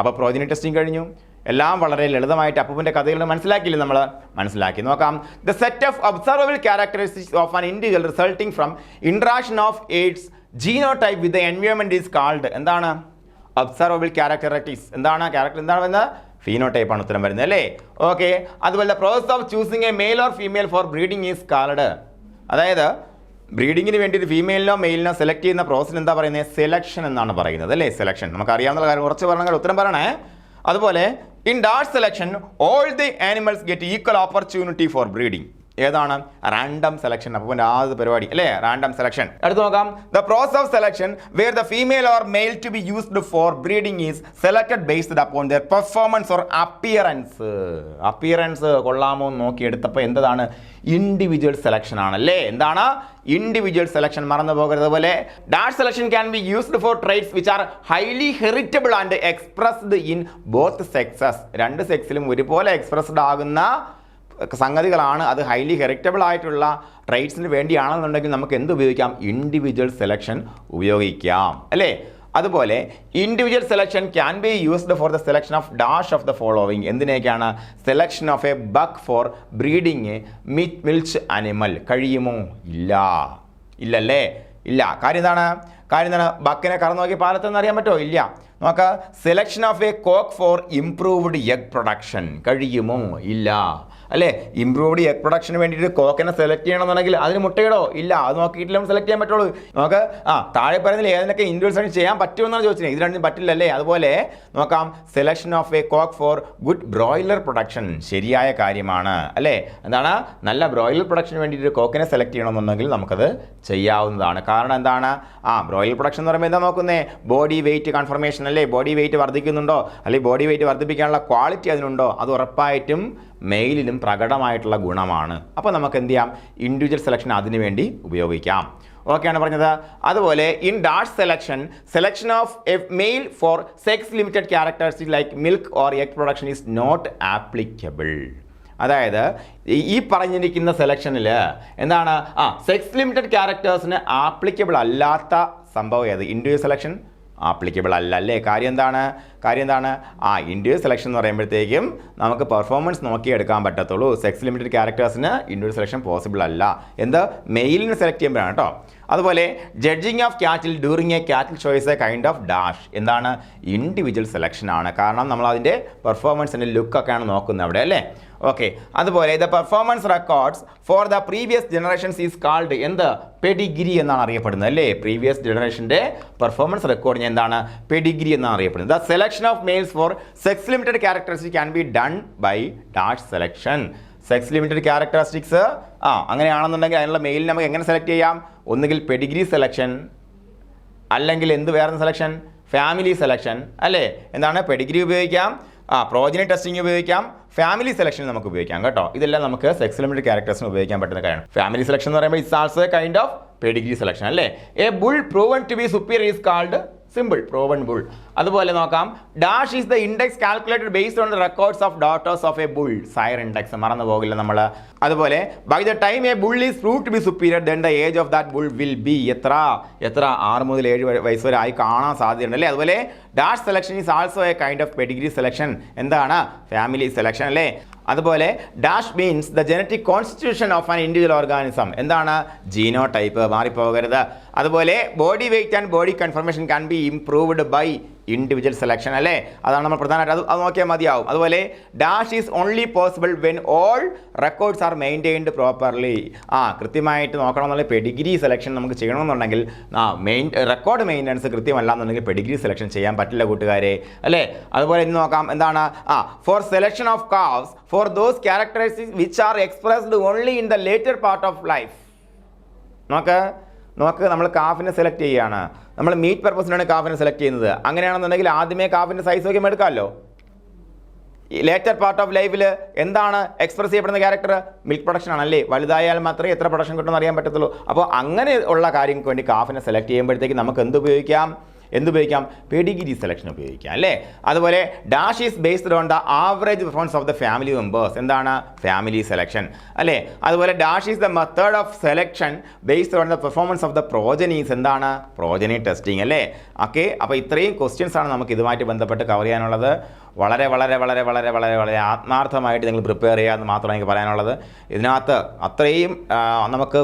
അപ്പോൾ പ്രോജനി ടെസ്റ്റിംഗ് കഴിഞ്ഞു. എല്ലാം വളരെ ലളിതമായിട്ട് അപ്പൂപ്പൻ്റെ കഥകൾ മനസ്സിലാക്കിയില്ലേ? നമ്മൾ മനസ്സിലാക്കി നോക്കാം. The set of observable characteristics of an individual resulting from interaction of its genotype with the environment is called. എന്താണ് ഒബ്സർവബിൾ ക്യാരക്ടറിസ്റ്റിക്സ്? എന്താണ് ക്യാരക്ടർ? എന്താണ് വരുന്നത്? ഫീനോടൈപ്പ് ആണ് ഉത്തരം വരുന്നത് അല്ലേ? ഓക്കെ, അതുപോലെ the process of choosing a male or female for breeding is called. അതായത് ബ്രീഡിങ്ങിന് വേണ്ടിയിട്ട് ഫീമെയിലിനോ മെയിലിനോ സെലക്ട് ചെയ്യുന്ന പ്രോസസ് എന്താ പറയുന്നത്? സെലക്ഷൻ എന്നാണ് പറയുന്നത് അല്ലേ? സെലക്ഷൻ. നമുക്കറിയാവുന്ന കാര്യം കുറച്ച് പറഞ്ഞാൽ ഉത്തരം പറയണേ. അതുപോലെ in dash selection all the animals get equal opportunity for breeding. ഏതാണ്? Random selection. അപ്പോൾ ആദ്യ പരിപാടി അല്ലേ? Random selection. അടുത്ത് നോക്കാം. The process of selection where the female or male to be used for breeding is selected based upon their performance or appearance. Appearance കൊള്ളാമോ എന്ന് നോക്കിയെടുത്തപ്പോൾ എന്താണ്? ഇൻഡിവിജ്വൽ സെലക്ഷൻ ആണല്ലേ? എന്താണ്? Individual selection. മറന്നു പോകരുത്. അതുപോലെ dash selection can be used for traits which are highly heritable and expressed in both sexes. രണ്ട് സെക്സിലും ഒരുപോലെ എക്സ്പ്രസ്ഡ് ആകുന്ന സംഗതികളാണ്. അത് ഹൈലി ഹെറിറ്റബിൾ ആയിട്ടുള്ള ട്രേറ്റ്സിന് വേണ്ടിയാണെന്നുണ്ടെങ്കിൽ നമുക്ക് എന്ത് ഉപയോഗിക്കാം? ഇൻഡിവിജ്വൽ സെലക്ഷൻ ഉപയോഗിക്കാം അല്ലേ? അതുപോലെ individual selection can be used for the selection of dash of the following. എന്തിനേക്കാണ്? Selection of a buck for breeding milch animal. കഴിയുമോ? ഇല്ലല്ലേ? ഇല്ല. കാര്യം എന്താണ്? ബക്കിനെ കറന്നു നോക്കി പാലത്തെന്ന് അറിയാൻ പറ്റുമോ? ഇല്ല. നോക്കാം. Selection of a cock for improved egg production. കഴിയുമോ? ഇല്ല അല്ലേ? ഇംപ്രൂവ്ഡ് എഗ് പ്രൊഡക്ഷന് വേണ്ടിയിട്ട് കോക്കിനെ സെലക്ട് ചെയ്യണമെന്നുണ്ടെങ്കിൽ അതിന് മുട്ടയിടോ? ഇല്ല. അത് നോക്കിയിട്ടില്ല സെലക്ട് ചെയ്യാൻ പറ്റുള്ളൂ. നമുക്ക് താഴെ പറയുന്നതിൽ ഏതൊക്കെ ഇൻഡിവിജ്വൽ സെലക്ഷൻ ചെയ്യാൻ പറ്റുമെന്നാണ് ചോദിച്ചത്. ഇത് രണ്ടും പറ്റില്ലല്ലേ? അതുപോലെ നോക്കാം. Selection of a cock four good broiler production. ശരിയായ കാര്യമാണ് അല്ലേ? എന്താണ്? നല്ല ബ്രോയിലർ പ്രൊഡക്ഷന് വേണ്ടിയിട്ട് കോക്കിനെ സെലക്ട് ചെയ്യണമെന്നുണ്ടെങ്കിൽ നമുക്കത് ചെയ്യാവുന്നതാണ്. കാരണം എന്താണ്? ബ്രോയിലർ പ്രൊഡക്ഷൻ എന്ന് പറയുമ്പോൾ എന്താ നോക്കുന്നേ? ബോഡി വെയിറ്റ് കൺഫർമേഷൻ അല്ലേ? ബോഡി വെയിറ്റ് വർദ്ധിക്കുന്നുണ്ടോ, അല്ലെങ്കിൽ ബോഡി വെയിറ്റ് വർദ്ധിപ്പിക്കാനുള്ള ക്വാളിറ്റി അതിനുണ്ടോ? അത് ഉറപ്പായിട്ടും മെയിലിലും പ്രകടമായിട്ടുള്ള ഗുണമാണ്. അപ്പോൾ നമുക്ക് എന്ത് ചെയ്യാം? ഇൻഡിവിജ്വൽ സെലക്ഷൻ അതിനു വേണ്ടി ഉപയോഗിക്കാം. ഓക്കെയാണ് പറഞ്ഞത്. അതുപോലെ in dash selection of a male for sex limited characteristic like milk or egg production is not applicable. അതായത് ഈ പറഞ്ഞിരിക്കുന്ന സെലക്ഷനിൽ എന്താണ്? സെക്സ് ലിമിറ്റഡ് ക്യാരക്ടേഴ്സിന് ആപ്ലിക്കബിൾ അല്ലാത്ത സംഭവം ഏത്? ഇൻഡിവിജ്വൽ സെലക്ഷൻ ആപ്ലിക്കബിൾ അല്ല അല്ലേ? കാര്യം എന്താണ്? ഇൻഡിവിജ്വൽ സെലക്ഷൻ എന്ന് പറയുമ്പോഴത്തേക്കും നമുക്ക് പെർഫോമൻസ് നോക്കിയെടുക്കാൻ പറ്റത്തുള്ളൂ. സെക്സ് ലിമിറ്റഡ് ക്യാരക്ടേഴ്സിന് ഇൻഡിവിജ്വൽ സെലക്ഷൻ പോസിബിൾ അല്ല. മെയിലിന് സെലക്ട് ചെയ്യുമ്പോഴാണ് കേട്ടോ. അതുപോലെ judging of cattle during a cattle choice a kind of dash. എന്താണ്? ഇൻഡിവിജ്വൽ സെലക്ഷൻ ആണ്. കാരണം നമ്മൾ അതിൻ്റെ പെർഫോമൻസിൻ്റെ ലുക്കൊക്കെയാണ് നോക്കുന്നത് അവിടെ അല്ലേ? ഓക്കെ. അതുപോലെ the performance records for the previous generations is called എന്ത്? പെഡിഗ്രി എന്നാണ് അറിയപ്പെടുന്നത് അല്ലേ? പ്രീവിയസ് ജനറേഷൻ്റെ പെർഫോമൻസ് റെക്കോർഡിന് എന്താണ്? പെഡിഗ്രി എന്നാണ് അറിയപ്പെടുന്നത്. The selection of males for sex limited characteristics can be done by dash selection. Sex limited characteristics അങ്ങനെയാണെന്നുണ്ടെങ്കിൽ അതിനുള്ള മെയിലിൽ നമുക്ക് എങ്ങനെ സെലക്ട് ചെയ്യാം? ഒന്നുകിൽ പെഡിഗ്രി സെലക്ഷൻ, അല്ലെങ്കിൽ വേറെ സെലക്ഷൻ? ഫാമിലി സെലക്ഷൻ അല്ലേ? എന്താണ്? പെഡിഗ്രി ഉപയോഗിക്കാം, പ്രോജനി ടെസ്റ്റിംഗ് ഉപയോഗിക്കാം, ഫാമിലി സെലക്ഷൻ നമുക്ക് ഉപയോഗിക്കാം കേട്ടോ. ഇതെല്ലാം നമുക്ക് സെക്സ് ലിമിറ്റഡ് ക്യാരക്ടേഴ്സിന് ഉപയോഗിക്കാൻ പറ്റുന്ന കാര്യമാണ്. ഫാമിലി സെലക്ഷൻ എന്ന് പറയുമ്പോൾ it's also a kind of pedigree selection അല്ലേ? A bull proven to be superior is called simple proven bull. അതുപോലെ നോക്കാം. Dash is the index calculated based on the records of daughters of a bull. Sire index മറന്നു പോകില്ല നമ്മൾ. അതുപോലെ by the time a bull is prove to be superior then the age of that bull will be എത്ര 6 മുതൽ 7 വയസ്സ് വരെ ആയി കാണാൻ സാധ്യതയുണ്ട് അല്ലേ? അതുപോലെ dash selection is also a kind of pedigree selection. എന്താണ്? ഫാമിലി സെലക്ഷൻ അല്ലേ? അതുപോലെ dash means the genetic constitution of an individual organism. എന്താണ്? ജീനോടൈപ്പ്. മാറിപ്പോകരുത്. അതുപോലെ body weight and body conformation can be improved by individual selection അല്ലേ, അതാണ് നമ്മൾ പ്രധാനമായിട്ട് അത് നോക്കിയാൽ മതിയാവും. അതുപോലെ dash is only possible when all records are maintained properly. കൃത്യമായിട്ട് നോക്കണമെന്നുള്ള പെഡിഗ്രി സെലക്ഷൻ നമുക്ക് ചെയ്യണമെന്നുണ്ടെങ്കിൽ റെക്കോർഡ് മെയിൻ്റനൻസ് കൃത്യമല്ല എന്നുണ്ടെങ്കിൽ പെഡിഗ്രി സെലക്ഷൻ ചെയ്യാൻ പറ്റില്ല കൂട്ടുകാരെ അല്ലേ. അതുപോലെ ഇന്ന് നോക്കാം എന്താണ് four selection of cows for those characteristics which are expressed only in the later part of life. നോക്ക് നമ്മൾ കാഫിനെ സെലക്ട് ചെയ്യുകയാണ്, നമ്മൾ മീറ്റ് പർപ്പസിനാണ് കാഫിനെ സെലക്ട് ചെയ്യുന്നത്. അങ്ങനെയാണെന്നുണ്ടെങ്കിൽ ആദ്യമേ കാഫിൻ്റെ സൈസ് ഒക്കെ എടുക്കാമല്ലോ. ഈ ലേറ്റർ പാർട്ട് ഓഫ് ലൈഫിൽ എന്താണ് എക്സ്പ്രസ് ചെയ്യപ്പെടുന്ന ക്യാരക്ടർ? മിൽക്ക് പ്രൊഡക്ഷൻ ആണല്ലേ. വലുതായാൽ മാത്രമേ എത്ര പ്രൊഡക്ഷൻ കിട്ടുമെന്ന് അറിയാൻ പറ്റത്തുള്ളൂ. അപ്പോൾ അങ്ങനെ ഉള്ള കാര്യങ്ങൾക്ക് വേണ്ടി കാഫിനെ സെലക്ട് ചെയ്യുമ്പോഴത്തേക്ക് നമുക്ക് എന്തുപയോഗിക്കാം? പെഡിഗ്രി സെലക്ഷൻ ഉപയോഗിക്കാം അല്ലേ. അതുപോലെ dash is based on the average performance of the family members. എന്താണ്? ഫാമിലി സെലക്ഷൻ അല്ലേ. അതുപോലെ dash is the method of selection based on the performance of the progenies. എന്താണ്? പ്രോജനി ടെസ്റ്റിംഗ് അല്ലേ. ഓക്കെ, അപ്പോൾ ഇത്രയും ക്വസ്റ്റ്യൻസ് ആണ് നമുക്ക് ഇതുമായിട്ട് ബന്ധപ്പെട്ട് കവർ ചെയ്യാനുള്ളത്. വളരെ വളരെ വളരെ വളരെ വളരെ വളരെ ആത്മാർത്ഥമായിട്ട് നിങ്ങൾ പ്രിപ്പയർ ചെയ്യുക എന്ന് മാത്രമാണ് എനിക്ക് പറയാനുള്ളത്. ഇതിനകത്ത് അത്രയും നമുക്ക്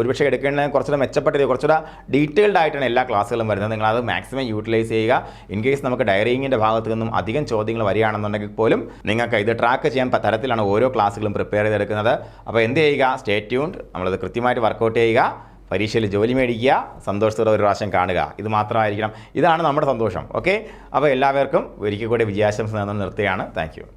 ഒരുപക്ഷെ എടുക്കേണ്ട കുറച്ചുകൂടെ മെച്ചപ്പെട്ട കുറച്ചുകൂടെ ഡീറ്റെയിൽഡ് ആയിട്ടാണ് എല്ലാ ക്ലാസ്സുകളും വരുന്നത്. നിങ്ങളത് മാക്സിമം യൂട്ടിലൈസ് ചെയ്യുക. ഇൻ കേസ് നമുക്ക് ഡയറിങ്ങിൻ്റെ ഭാഗത്തു നിന്നും അധികം ചോദ്യങ്ങൾ വരികയാണെന്നുണ്ടെങ്കിൽ പോലും നിങ്ങൾക്ക് ഇത് ട്രാക്ക് ചെയ്യാൻ തരത്തിലാണ് ഓരോ ക്ലാസ്സുകളും പ്രിപ്പയർ ചെയ്തെടുക്കുന്നത്. അപ്പോൾ എന്ത് ചെയ്യുക? Stay tuned. നമ്മളത് കൃത്യമായിട്ട് വർക്കൗട്ട് ചെയ്യുക. പരീക്ഷയിൽ ജോലി മേടിക്കുക, സന്തോഷത്തോടെ ഒരു പ്രാവശ്യം കാണുക. ഇത് മാത്രമായിരിക്കണം, ഇതാണ് നമ്മുടെ സന്തോഷം. ഓക്കെ, അപ്പോൾ എല്ലാവർക്കും ഒരിക്കൽ കൂടി വിജയാശംസ നിർത്തുകയാണ്. Thank you.